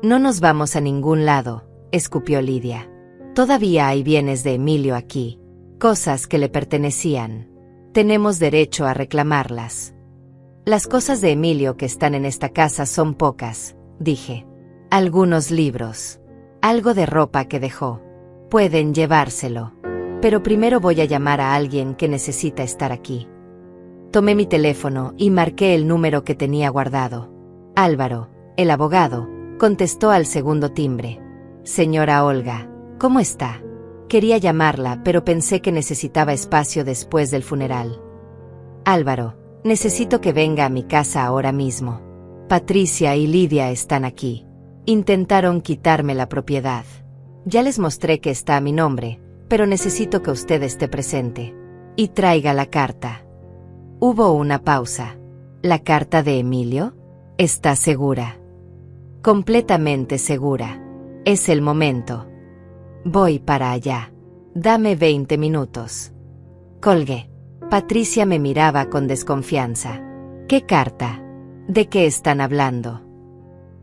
No nos vamos a ningún lado, escupió Lidia. Todavía hay bienes de Emilio aquí, cosas que le pertenecían. Tenemos derecho a reclamarlas. Las cosas de Emilio que están en esta casa son pocas, dije. Algunos libros. Algo de ropa que dejó. Pueden llevárselo. Pero primero voy a llamar a alguien que necesita estar aquí. Tomé mi teléfono y marqué el número que tenía guardado. Álvaro, el abogado, contestó al segundo timbre. Señora Olga, ¿cómo está? Quería llamarla, pero pensé que necesitaba espacio después del funeral. Álvaro, necesito que venga a mi casa ahora mismo. Patricia y Lidia están aquí. Intentaron quitarme la propiedad. Ya les mostré que está a mi nombre, pero necesito que usted esté presente. Y traiga la carta. Hubo una pausa. ¿La carta de Emilio? ¿Está segura? Completamente segura. Es el momento. Voy para allá. Dame 20 minutos. Colgué. Patricia me miraba con desconfianza. ¿Qué carta? ¿De qué están hablando?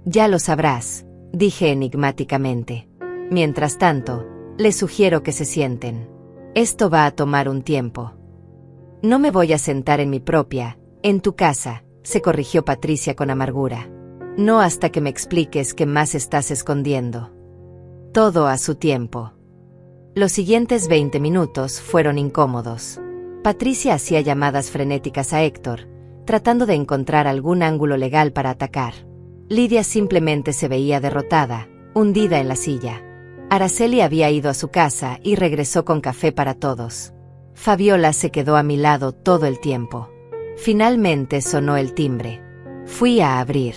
Ya lo sabrás, dije enigmáticamente. Mientras tanto, les sugiero que se sienten. Esto va a tomar un tiempo. No me voy a sentar en mi propia, en tu casa, se corrigió Patricia con amargura. No hasta que me expliques qué más estás escondiendo. Todo a su tiempo. Los siguientes 20 minutos fueron incómodos. Patricia hacía llamadas frenéticas a Héctor, tratando de encontrar algún ángulo legal para atacar. Lidia simplemente se veía derrotada, hundida en la silla. Araceli había ido a su casa y regresó con café para todos. Fabiola se quedó a mi lado todo el tiempo. Finalmente sonó el timbre. Fui a abrir.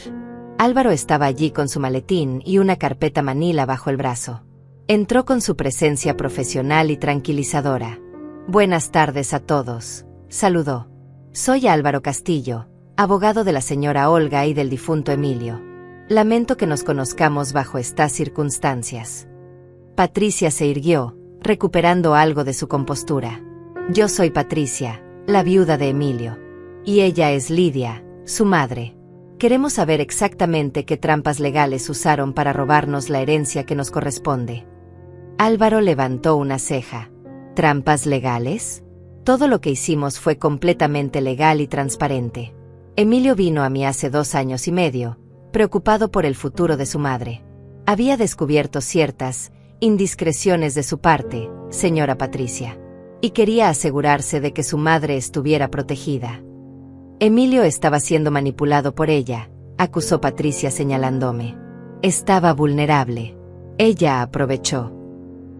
Álvaro estaba allí con su maletín y una carpeta manila bajo el brazo. Entró con su presencia profesional y tranquilizadora. Buenas tardes a todos, saludó. Soy Álvaro Castillo, abogado de la señora Olga y del difunto Emilio. Lamento que nos conozcamos bajo estas circunstancias. Patricia se irguió, recuperando algo de su compostura. Yo soy Patricia, la viuda de Emilio. Y ella es Lidia, su madre. Queremos saber exactamente qué trampas legales usaron para robarnos la herencia que nos corresponde. Álvaro levantó una ceja. ¿Trampas legales? Todo lo que hicimos fue completamente legal y transparente. Emilio vino a mí hace 2 años y medio, preocupado por el futuro de su madre. Había descubierto ciertas indiscreciones de su parte, señora Patricia, y quería asegurarse de que su madre estuviera protegida. Emilio estaba siendo manipulado por ella, acusó Patricia señalándome. Estaba vulnerable. Ella aprovechó.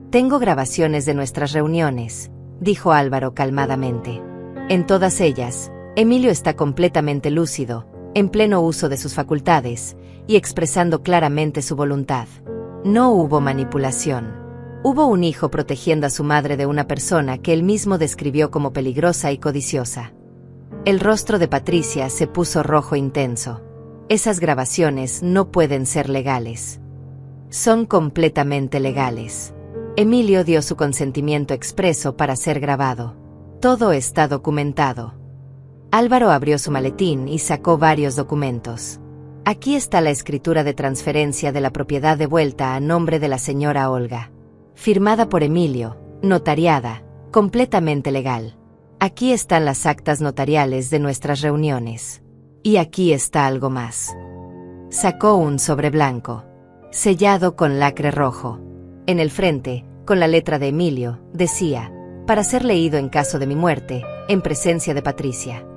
Tengo grabaciones de nuestras reuniones, dijo Álvaro calmadamente. En todas ellas, Emilio está completamente lúcido, en pleno uso de sus facultades, y expresando claramente su voluntad. No hubo manipulación. Hubo un hijo protegiendo a su madre de una persona que él mismo describió como peligrosa y codiciosa. El rostro de Patricia se puso rojo intenso. Esas grabaciones no pueden ser legales. Son completamente legales. Emilio dio su consentimiento expreso para ser grabado. Todo está documentado. Álvaro abrió su maletín y sacó varios documentos. Aquí está la escritura de transferencia de la propiedad de vuelta a nombre de la señora Olga. Firmada por Emilio, notariada, completamente legal. Aquí están las actas notariales de nuestras reuniones. Y aquí está algo más. Sacó un sobre blanco, sellado con lacre rojo. En el frente, con la letra de Emilio, decía, para ser leído en caso de mi muerte, en presencia de Patricia.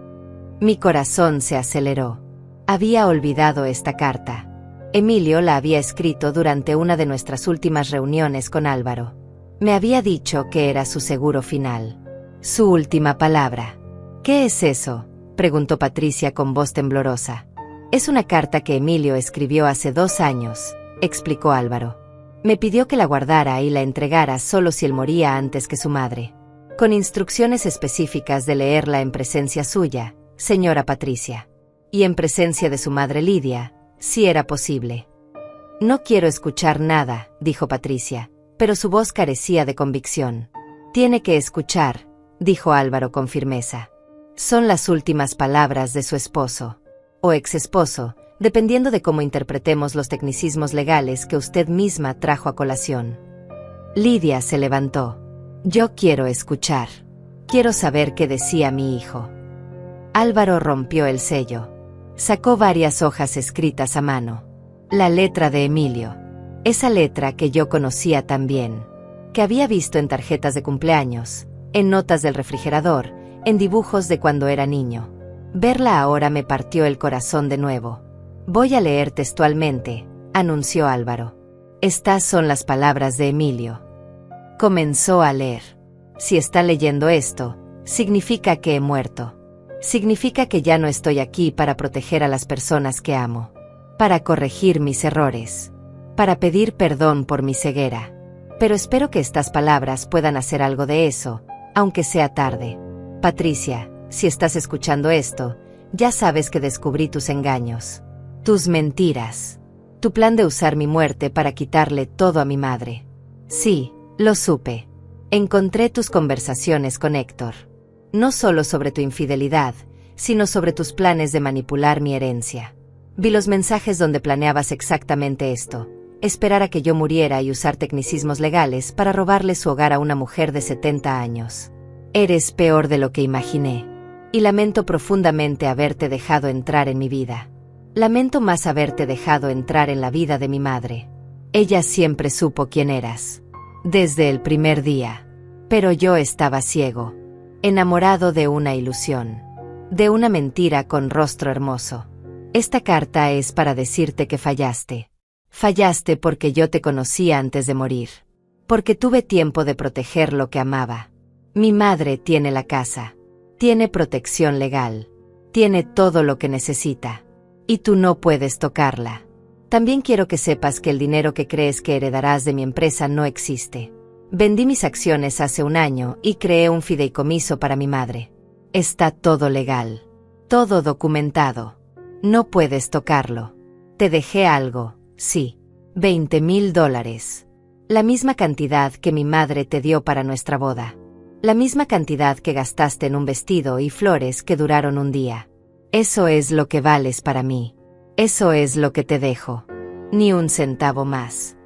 Mi corazón se aceleró. Había olvidado esta carta. Emilio la había escrito durante una de nuestras últimas reuniones con Álvaro. Me había dicho que era su seguro final. Su última palabra. ¿Qué es eso?, preguntó Patricia con voz temblorosa. Es una carta que Emilio escribió hace 2 años, explicó Álvaro. Me pidió que la guardara y la entregara solo si él moría antes que su madre. Con instrucciones específicas de leerla en presencia suya, señora Patricia. Y en presencia de su madre Lidia, si era posible. No quiero escuchar nada, dijo Patricia, pero su voz carecía de convicción. Tiene que escuchar, dijo Álvaro con firmeza. Son las últimas palabras de su esposo, o ex-esposo, dependiendo de cómo interpretemos los tecnicismos legales que usted misma trajo a colación. Lidia se levantó. Yo quiero escuchar. Quiero saber qué decía mi hijo. Álvaro rompió el sello. Sacó varias hojas escritas a mano. La letra de Emilio. Esa letra que yo conocía tan bien. Que había visto en tarjetas de cumpleaños, en notas del refrigerador, en dibujos de cuando era niño. Verla ahora me partió el corazón de nuevo. Voy a leer textualmente, anunció Álvaro. Estas son las palabras de Emilio. Comenzó a leer. Si está leyendo esto, significa que he muerto. Significa que ya no estoy aquí para proteger a las personas que amo, para corregir mis errores, para pedir perdón por mi ceguera. Pero espero que estas palabras puedan hacer algo de eso, aunque sea tarde. Patricia, si estás escuchando esto, ya sabes que descubrí tus engaños, tus mentiras, tu plan de usar mi muerte para quitarle todo a mi madre. Sí, lo supe. Encontré tus conversaciones con Héctor. No solo sobre tu infidelidad, sino sobre tus planes de manipular mi herencia. Vi los mensajes donde planeabas exactamente esto, esperar a que yo muriera y usar tecnicismos legales para robarle su hogar a una mujer de 70 años. Eres peor de lo que imaginé. Y lamento profundamente haberte dejado entrar en mi vida. Lamento más haberte dejado entrar en la vida de mi madre. Ella siempre supo quién eras. Desde el primer día. Pero yo estaba ciego. Enamorado de una ilusión. De una mentira con rostro hermoso. Esta carta es para decirte que fallaste. Fallaste porque yo te conocía antes de morir. Porque tuve tiempo de proteger lo que amaba. Mi madre tiene la casa. Tiene protección legal. Tiene todo lo que necesita. Y tú no puedes tocarla. También quiero que sepas que el dinero que crees que heredarás de mi empresa no existe. Vendí mis acciones hace 1 año y creé un fideicomiso para mi madre. Está todo legal. Todo documentado. No puedes tocarlo. Te dejé algo, sí. $20,000. La misma cantidad que mi madre te dio para nuestra boda. La misma cantidad que gastaste en un vestido y flores que duraron un día. Eso es lo que vales para mí. Eso es lo que te dejo. Ni un centavo más.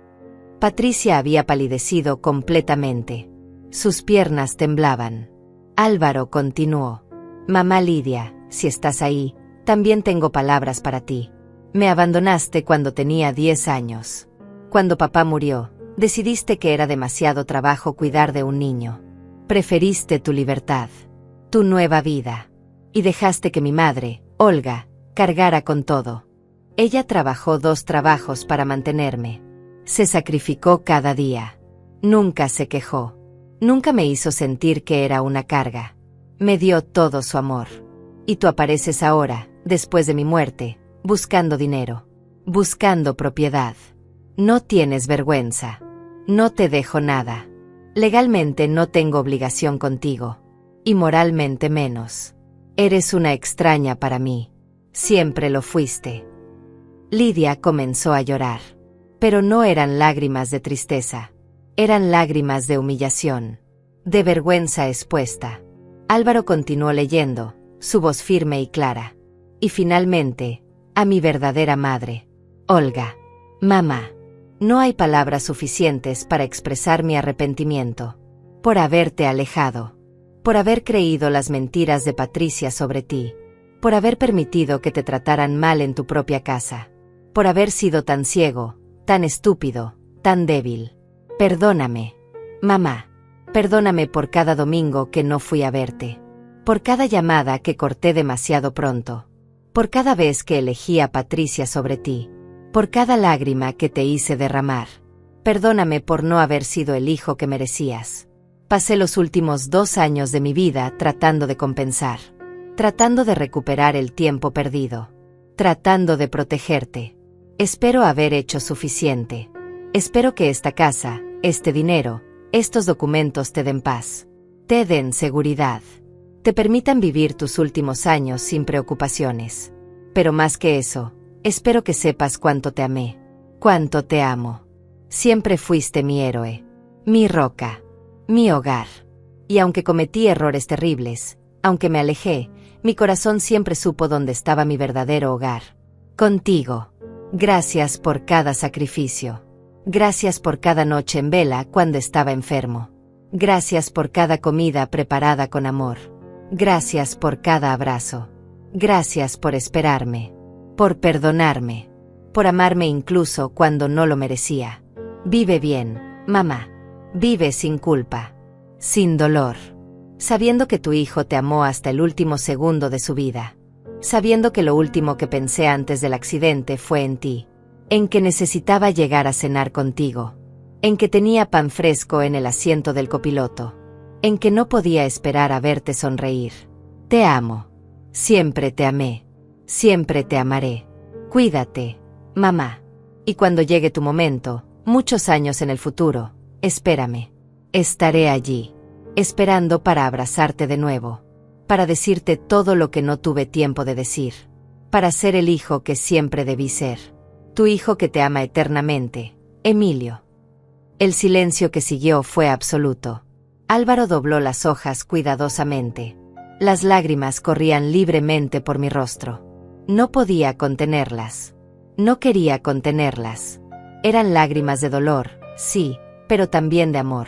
Patricia había palidecido completamente. Sus piernas temblaban. Álvaro continuó. Mamá Lidia, si estás ahí, también tengo palabras para ti. Me abandonaste cuando tenía 10 años. Cuando papá murió, decidiste que era demasiado trabajo cuidar de un niño. Preferiste tu libertad, tu nueva vida. Y dejaste que mi madre, Olga, cargara con todo. Ella trabajó 2 trabajos para mantenerme. Se sacrificó cada día. Nunca se quejó. Nunca me hizo sentir que era una carga. Me dio todo su amor. Y tú apareces ahora, después de mi muerte, buscando dinero. Buscando propiedad. No tienes vergüenza. No te dejo nada. Legalmente no tengo obligación contigo. Y moralmente menos. Eres una extraña para mí. Siempre lo fuiste. Lidia comenzó a llorar. Pero no eran lágrimas de tristeza. Eran lágrimas de humillación. De vergüenza expuesta. Álvaro continuó leyendo, su voz firme y clara. Y finalmente, a mi verdadera madre. Olga. Mamá. No hay palabras suficientes para expresar mi arrepentimiento. Por haberte alejado. Por haber creído las mentiras de Patricia sobre ti. Por haber permitido que te trataran mal en tu propia casa. Por haber sido tan ciego, tan estúpido, tan débil. Perdóname. Mamá. Perdóname por cada domingo que no fui a verte. Por cada llamada que corté demasiado pronto. Por cada vez que elegí a Patricia sobre ti. Por cada lágrima que te hice derramar. Perdóname por no haber sido el hijo que merecías. Pasé los últimos 2 años de mi vida tratando de compensar. Tratando de recuperar el tiempo perdido. Tratando de protegerte. Espero haber hecho suficiente. Espero que esta casa, este dinero, estos documentos te den paz. Te den seguridad. Te permitan vivir tus últimos años sin preocupaciones. Pero más que eso, espero que sepas cuánto te amé. Cuánto te amo. Siempre fuiste mi héroe. Mi roca. Mi hogar. Y aunque cometí errores terribles, aunque me alejé, mi corazón siempre supo dónde estaba mi verdadero hogar. Contigo. Gracias por cada sacrificio. Gracias por cada noche en vela cuando estaba enfermo. Gracias por cada comida preparada con amor. Gracias por cada abrazo. Gracias por esperarme. Por perdonarme. Por amarme incluso cuando no lo merecía. Vive bien, mamá. Vive sin culpa. Sin dolor. Sabiendo que tu hijo te amó hasta el último segundo de su vida. Sabiendo que lo último que pensé antes del accidente fue en ti. En que necesitaba llegar a cenar contigo. En que tenía pan fresco en el asiento del copiloto. En que no podía esperar a verte sonreír. Te amo. Siempre te amé. Siempre te amaré. Cuídate, mamá. Y cuando llegue tu momento, muchos años en el futuro, espérame. Estaré allí. Esperando para abrazarte de nuevo. Para decirte todo lo que no tuve tiempo de decir. Para ser el hijo que siempre debí ser. Tu hijo que te ama eternamente, Emilio. El silencio que siguió fue absoluto. Álvaro dobló las hojas cuidadosamente. Las lágrimas corrían libremente por mi rostro. No podía contenerlas. No quería contenerlas. Eran lágrimas de dolor, sí, pero también de amor.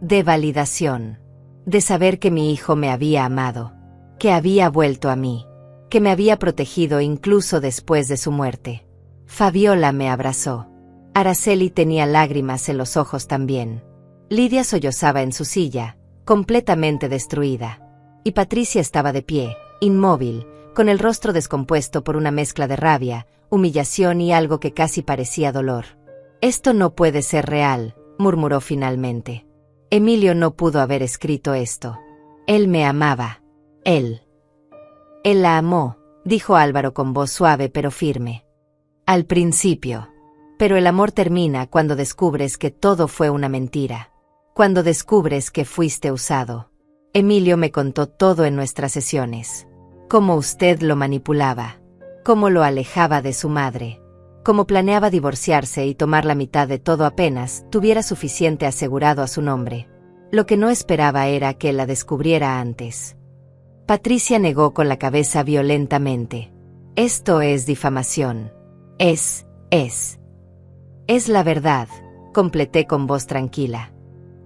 De validación. De saber que mi hijo me había amado. Que había vuelto a mí. Que me había protegido incluso después de su muerte. Fabiola me abrazó. Araceli tenía lágrimas en los ojos también. Lidia sollozaba en su silla, completamente destruida. Y Patricia estaba de pie, inmóvil, con el rostro descompuesto por una mezcla de rabia, humillación y algo que casi parecía dolor. Esto no puede ser real, murmuró finalmente. Emilio no pudo haber escrito esto. Él me amaba. Él. Él la amó, dijo Álvaro con voz suave pero firme. Al principio. Pero el amor termina cuando descubres que todo fue una mentira. Cuando descubres que fuiste usado. Emilio me contó todo en nuestras sesiones. Cómo usted lo manipulaba. Cómo lo alejaba de su madre. Cómo planeaba divorciarse y tomar la mitad de todo apenas tuviera suficiente asegurado a su nombre. Lo que no esperaba era que la descubriera antes. Patricia negó con la cabeza violentamente. Esto es difamación. Es la verdad, completé con voz tranquila.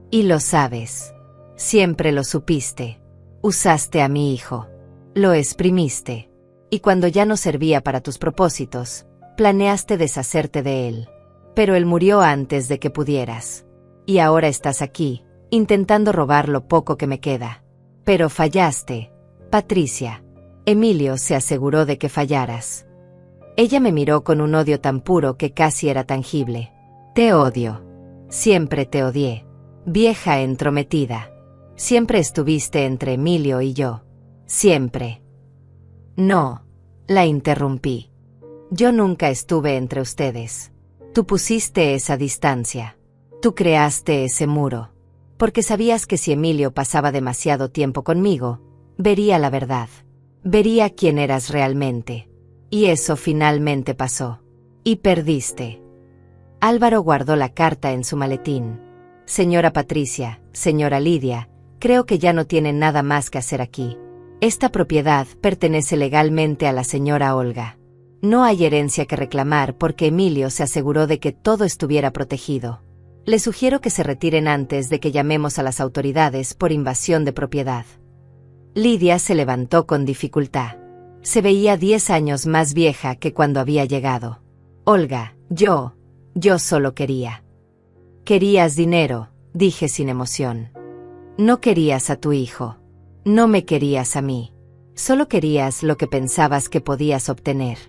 Y lo sabes. Siempre lo supiste. Usaste a mi hijo. Lo exprimiste. Y cuando ya no servía para tus propósitos, planeaste deshacerte de él. Pero él murió antes de que pudieras. Y ahora estás aquí, intentando robar lo poco que me queda. Pero fallaste, Patricia. Emilio se aseguró de que fallaras. Ella me miró con un odio tan puro que casi era tangible. Te odio. Siempre te odié. Vieja entrometida. Siempre estuviste entre Emilio y yo. Siempre. No, la interrumpí. Yo nunca estuve entre ustedes. Tú pusiste esa distancia. Tú creaste ese muro. Porque sabías que si Emilio pasaba demasiado tiempo conmigo, vería la verdad. Vería quién eras realmente. Y eso finalmente pasó. Y perdiste. Álvaro guardó la carta en su maletín. Señora Patricia, señora Lidia, creo que ya no tienen nada más que hacer aquí. Esta propiedad pertenece legalmente a la señora Olga. No hay herencia que reclamar porque Emilio se aseguró de que todo estuviera protegido. Le sugiero que se retiren antes de que llamemos a las autoridades por invasión de propiedad. Lidia se levantó con dificultad. Se veía 10 años más vieja que cuando había llegado. Olga, yo solo quería. Querías dinero, dije sin emoción. No querías a tu hijo. No me querías a mí. Solo querías lo que pensabas que podías obtener.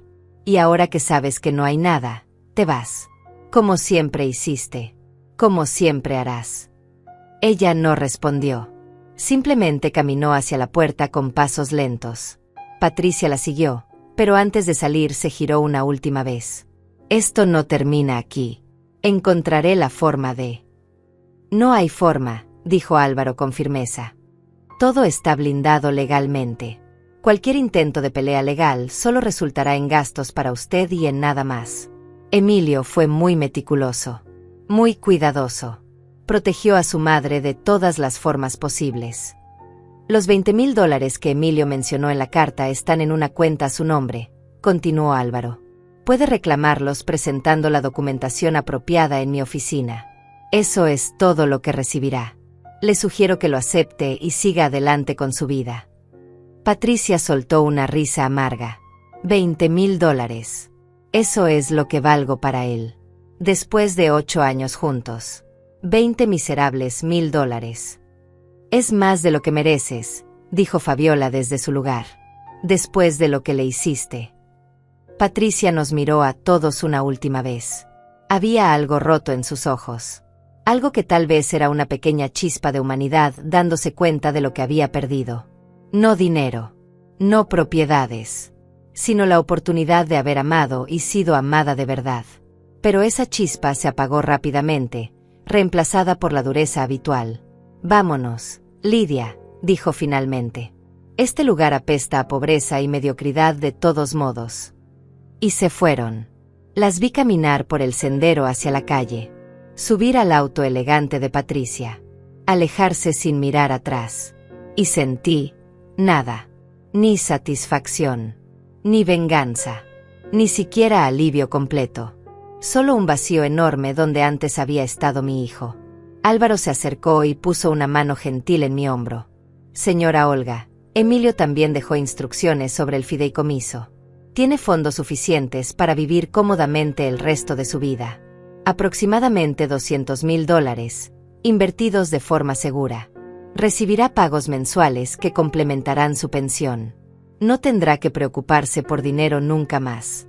Y ahora que sabes que no hay nada, te vas. Como siempre hiciste. Como siempre harás. Ella no respondió. Simplemente caminó hacia la puerta con pasos lentos. Patricia la siguió, pero antes de salir se giró una última vez. Esto no termina aquí. Encontraré la forma de... No hay forma, dijo Álvaro con firmeza. Todo está blindado legalmente. Cualquier intento de pelea legal solo resultará en gastos para usted y en nada más. Emilio fue muy meticuloso, muy cuidadoso. Protegió a su madre de todas las formas posibles. Los $20,000 que Emilio mencionó en la carta están en una cuenta a su nombre, continuó Álvaro. Puede reclamarlos presentando la documentación apropiada en mi oficina. Eso es todo lo que recibirá. Le sugiero que lo acepte y siga adelante con su vida. Patricia soltó una risa amarga. $20,000. Eso es lo que valgo para él. Después de 8 años juntos. 20 miserables $1,000. Es más de lo que mereces, dijo Fabiola desde su lugar. Después de lo que le hiciste. Patricia nos miró a todos una última vez. Había algo roto en sus ojos. Algo que tal vez era una pequeña chispa de humanidad dándose cuenta de lo que había perdido. No dinero, no propiedades, sino la oportunidad de haber amado y sido amada de verdad. Pero esa chispa se apagó rápidamente, reemplazada por la dureza habitual. Vámonos, Lidia, dijo finalmente. Este lugar apesta a pobreza y mediocridad de todos modos. Y se fueron. Las vi caminar por el sendero hacia la calle. Subir al auto elegante de Patricia. Alejarse sin mirar atrás. Y sentí, nada. Ni satisfacción. Ni venganza. Ni siquiera alivio completo. Solo un vacío enorme donde antes había estado mi hijo. Álvaro se acercó y puso una mano gentil en mi hombro. Señora Olga, Emilio también dejó instrucciones sobre el fideicomiso. Tiene fondos suficientes para vivir cómodamente el resto de su vida. Aproximadamente $200,000, invertidos de forma segura. Recibirá pagos mensuales que complementarán su pensión. No tendrá que preocuparse por dinero nunca más.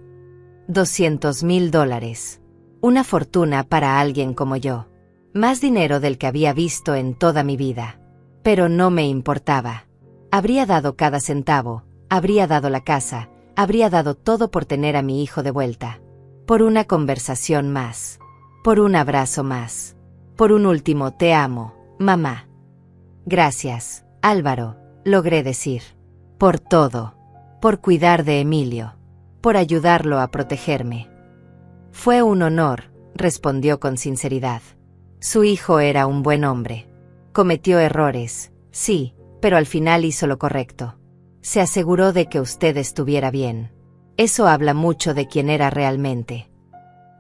$200,000. Una fortuna para alguien como yo. Más dinero del que había visto en toda mi vida. Pero no me importaba. Habría dado cada centavo, habría dado la casa, habría dado todo por tener a mi hijo de vuelta. Por una conversación más. Por un abrazo más. Por un último te amo, mamá. Gracias, Álvaro, logré decir. Por todo. Por cuidar de Emilio. Por ayudarlo a protegerme. Fue un honor, respondió con sinceridad. Su hijo era un buen hombre. Cometió errores, sí, pero al final hizo lo correcto. Se aseguró de que usted estuviera bien. Eso habla mucho de quién era realmente.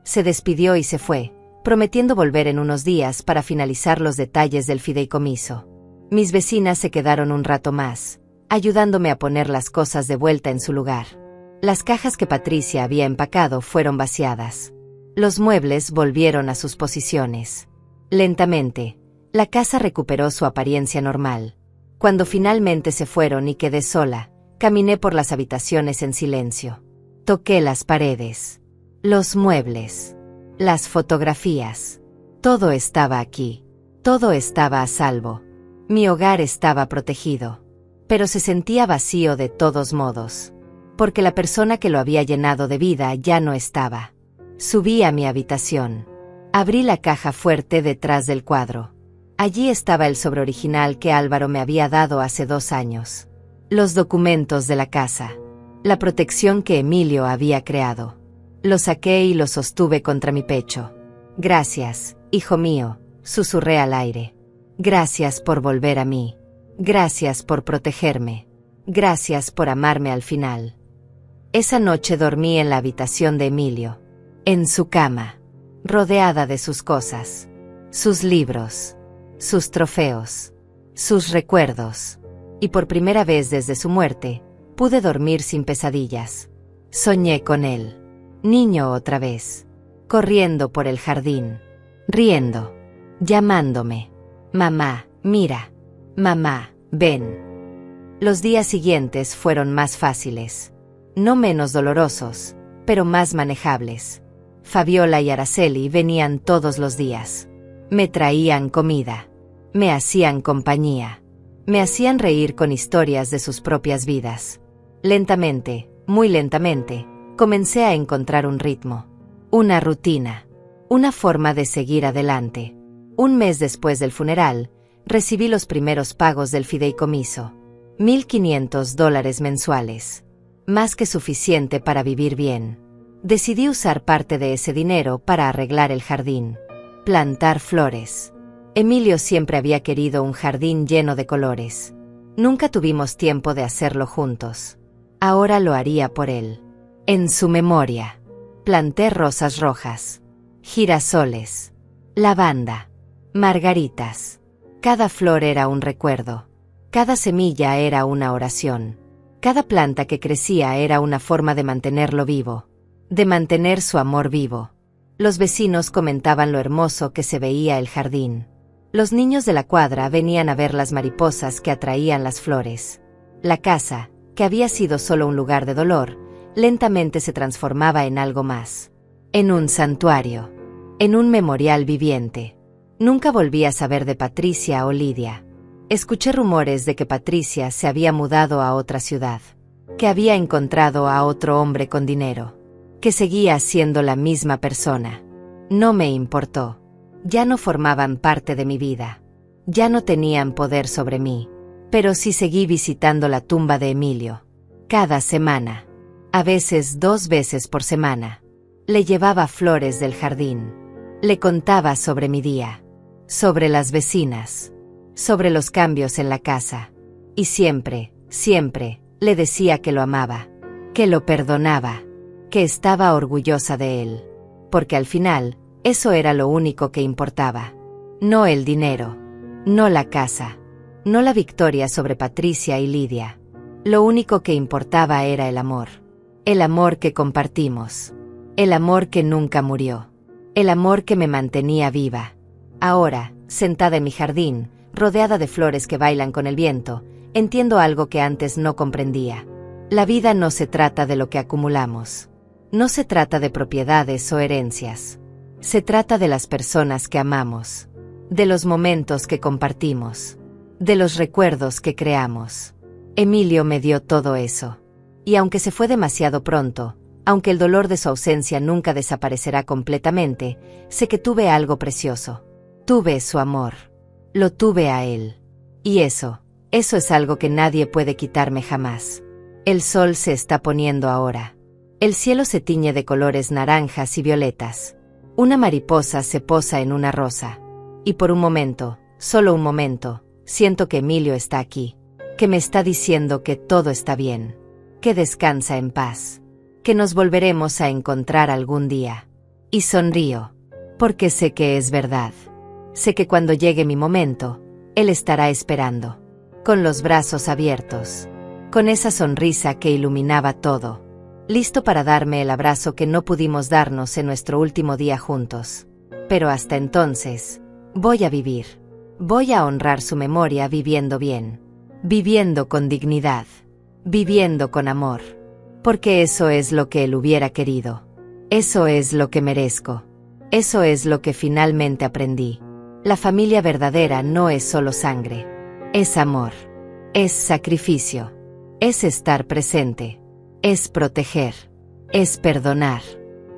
Se despidió y se fue, prometiendo volver en unos días para finalizar los detalles del fideicomiso. Mis vecinas se quedaron un rato más, ayudándome a poner las cosas de vuelta en su lugar. Las cajas que Patricia había empacado fueron vaciadas. Los muebles volvieron a sus posiciones. Lentamente, la casa recuperó su apariencia normal. Cuando finalmente se fueron y quedé sola, caminé por las habitaciones en silencio. Toqué las paredes, los muebles, las fotografías. Todo estaba aquí. Todo estaba a salvo. Mi hogar estaba protegido. Pero se sentía vacío de todos modos. Porque la persona que lo había llenado de vida ya no estaba. Subí a mi habitación. Abrí la caja fuerte detrás del cuadro. Allí estaba el sobre original que Álvaro me había dado hace 2 años. Los documentos de la casa. La protección que Emilio había creado. Lo saqué y lo sostuve contra mi pecho. Gracias, hijo mío, susurré al aire. Gracias por volver a mí. Gracias por protegerme. Gracias por amarme al final. Esa noche dormí en la habitación de Emilio. En su cama. Rodeada de sus cosas. Sus libros. Sus trofeos. Sus recuerdos. Y por primera vez desde su muerte, pude dormir sin pesadillas. Soñé con él. Niño otra vez. Corriendo por el jardín. Riendo. Llamándome. Mamá, mira. Mamá, ven. Los días siguientes fueron más fáciles. No menos dolorosos, pero más manejables. Fabiola y Araceli venían todos los días. Me traían comida. Me hacían compañía. Me hacían reír con historias de sus propias vidas. Lentamente, muy lentamente, comencé a encontrar un ritmo. Una rutina. Una forma de seguir adelante. Un mes después del funeral, recibí los primeros pagos del fideicomiso. $1,500 mensuales. Más que suficiente para vivir bien. Decidí usar parte de ese dinero para arreglar el jardín. Plantar flores. Emilio siempre había querido un jardín lleno de colores. Nunca tuvimos tiempo de hacerlo juntos. Ahora lo haría por él. En su memoria. Planté rosas rojas. Girasoles. Lavanda. Margaritas. Cada flor era un recuerdo. Cada semilla era una oración. Cada planta que crecía era una forma de mantenerlo vivo. De mantener su amor vivo. Los vecinos comentaban lo hermoso que se veía el jardín. Los niños de la cuadra venían a ver las mariposas que atraían las flores. La casa, que había sido solo un lugar de dolor, lentamente se transformaba en algo más. En un santuario. En un memorial viviente. Nunca volví a saber de Patricia o Lidia. Escuché rumores de que Patricia se había mudado a otra ciudad. Que había encontrado a otro hombre con dinero. Que seguía siendo la misma persona. No me importó. Ya no formaban parte de mi vida. Ya no tenían poder sobre mí. Pero sí seguí visitando la tumba de Emilio. Cada semana. A veces 2 veces por semana. Le llevaba flores del jardín. Le contaba sobre mi día. Sobre las vecinas. Sobre los cambios en la casa. Y siempre, siempre, le decía que lo amaba. Que lo perdonaba. Que estaba orgullosa de él. Porque al final, eso era lo único que importaba. No el dinero. No la casa. No la victoria sobre Patricia y Lidia. Lo único que importaba era el amor. El amor que compartimos. El amor que nunca murió. El amor que me mantenía viva. Ahora, sentada en mi jardín, rodeada de flores que bailan con el viento, entiendo algo que antes no comprendía. La vida no se trata de lo que acumulamos. No se trata de propiedades o herencias. Se trata de las personas que amamos. De los momentos que compartimos. De los recuerdos que creamos. Emilio me dio todo eso. Y aunque se fue demasiado pronto, aunque el dolor de su ausencia nunca desaparecerá completamente, sé que tuve algo precioso. Tuve su amor. Lo tuve a él. Y eso es algo que nadie puede quitarme jamás. El sol se está poniendo ahora. El cielo se tiñe de colores naranjas y violetas. Una mariposa se posa en una rosa. Y por un momento, Solo un momento, siento que Emilio está aquí, que me está diciendo que todo está bien, que descansa en paz, que nos volveremos a encontrar algún día. Y sonrío, porque sé que es verdad. Sé que cuando llegue mi momento, él estará esperando, con los brazos abiertos, con esa sonrisa que iluminaba todo, listo para darme el abrazo que no pudimos darnos en nuestro último día juntos. Pero hasta entonces, voy a vivir. Voy a honrar su memoria viviendo bien, viviendo con dignidad, viviendo con amor. Porque eso es lo que él hubiera querido. Eso es lo que merezco. Eso es lo que finalmente aprendí. La familia verdadera no es solo sangre. Es amor. Es sacrificio. Es estar presente. Es proteger. Es perdonar.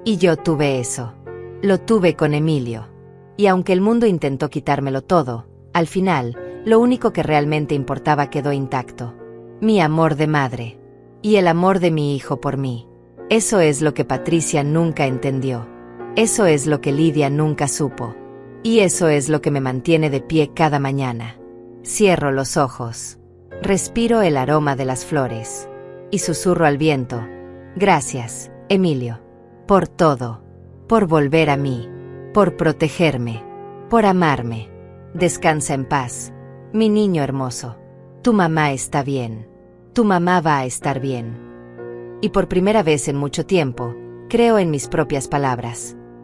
Y yo tuve eso. Lo tuve con Emilio. Y aunque el mundo intentó quitármelo todo, al final, lo único que realmente importaba quedó intacto. Mi amor de madre. Y el amor de mi hijo por mí. Eso es lo que Patricia nunca entendió. Eso es lo que Lidia nunca supo. Y eso es lo que me mantiene de pie cada mañana. Cierro los ojos. Respiro el aroma de las flores. Y susurro al viento. Gracias, Emilio. Por todo. Por volver a mí. Por protegerme. Por amarme. Descansa en paz, mi niño hermoso. Tu mamá está bien. Tu mamá va a estar bien. Y por primera vez en mucho tiempo, creo en mis propias palabras.